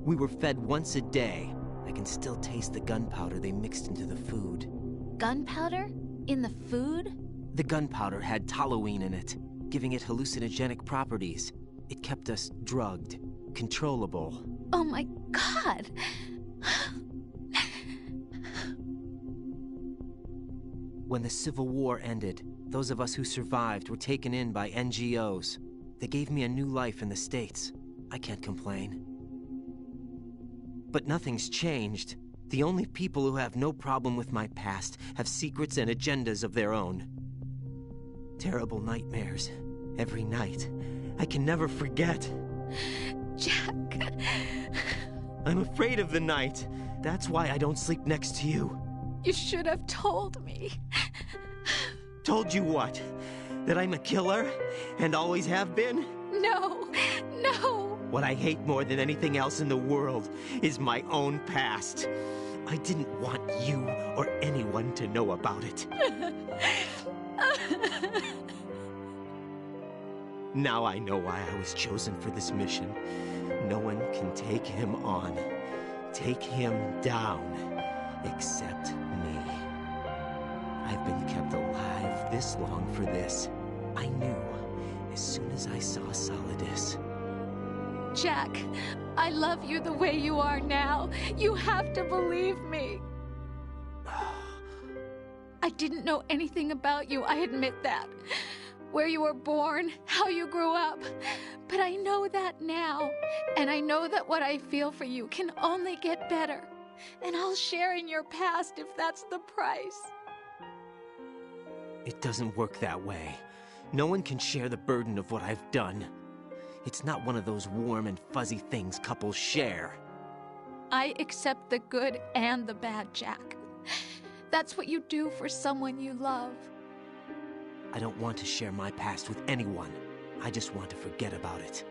We were fed once a day. I can still taste the gunpowder they mixed into the food. Gunpowder? In the food? The gunpowder had toluene in it, giving it hallucinogenic properties. It kept us drugged, controllable. Oh my God! When the Civil War ended, those of us who survived were taken in by NGOs. They gave me a new life in the States. I can't complain. But nothing's changed. The only people who have no problem with my past have secrets and agendas of their own. Terrible nightmares. Every night. I can never forget. Jack. I'm afraid of the night. That's why I don't sleep next to you. You should have told me. Told you what? That I'm a killer? And always have been? No, no. What I hate more than anything else in the world is my own past. I didn't want you or anyone to know about it. Now I know why I was chosen for this mission. No one can take him on, take him down, except me. I've been kept alive this long for this. I knew as soon as I saw Solidus. Jack, I love you the way you are now. You have to believe me. I didn't know anything about you, I admit that. Where you were born, how you grew up. But I know that now. And I know that what I feel for you can only get better. And I'll share in your past if that's the price. It doesn't work that way. No one can share the burden of what I've done. It's not one of those warm and fuzzy things couples share. I accept the good and the bad, Jack. That's what you do for someone you love. I don't want to share my past with anyone. I just want to forget about it.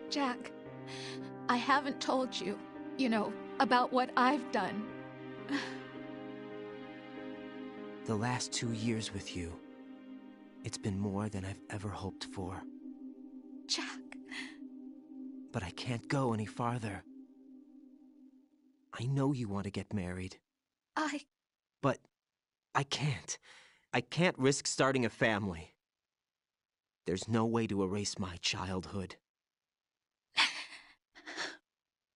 Jack, I haven't told you, about what I've done. The last 2 years with you, it's been more than I've ever hoped for. Jack. But I can't go any farther. I know you want to get married. But I can't. I can't risk starting a family. There's no way to erase my childhood.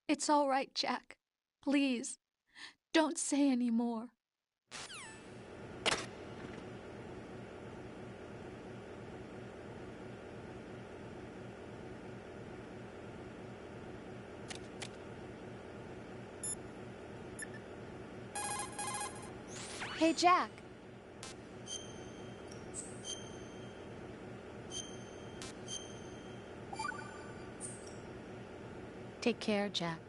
It's all right, Jack. Please, don't say any more. Hey, Jack. Take care, Jack.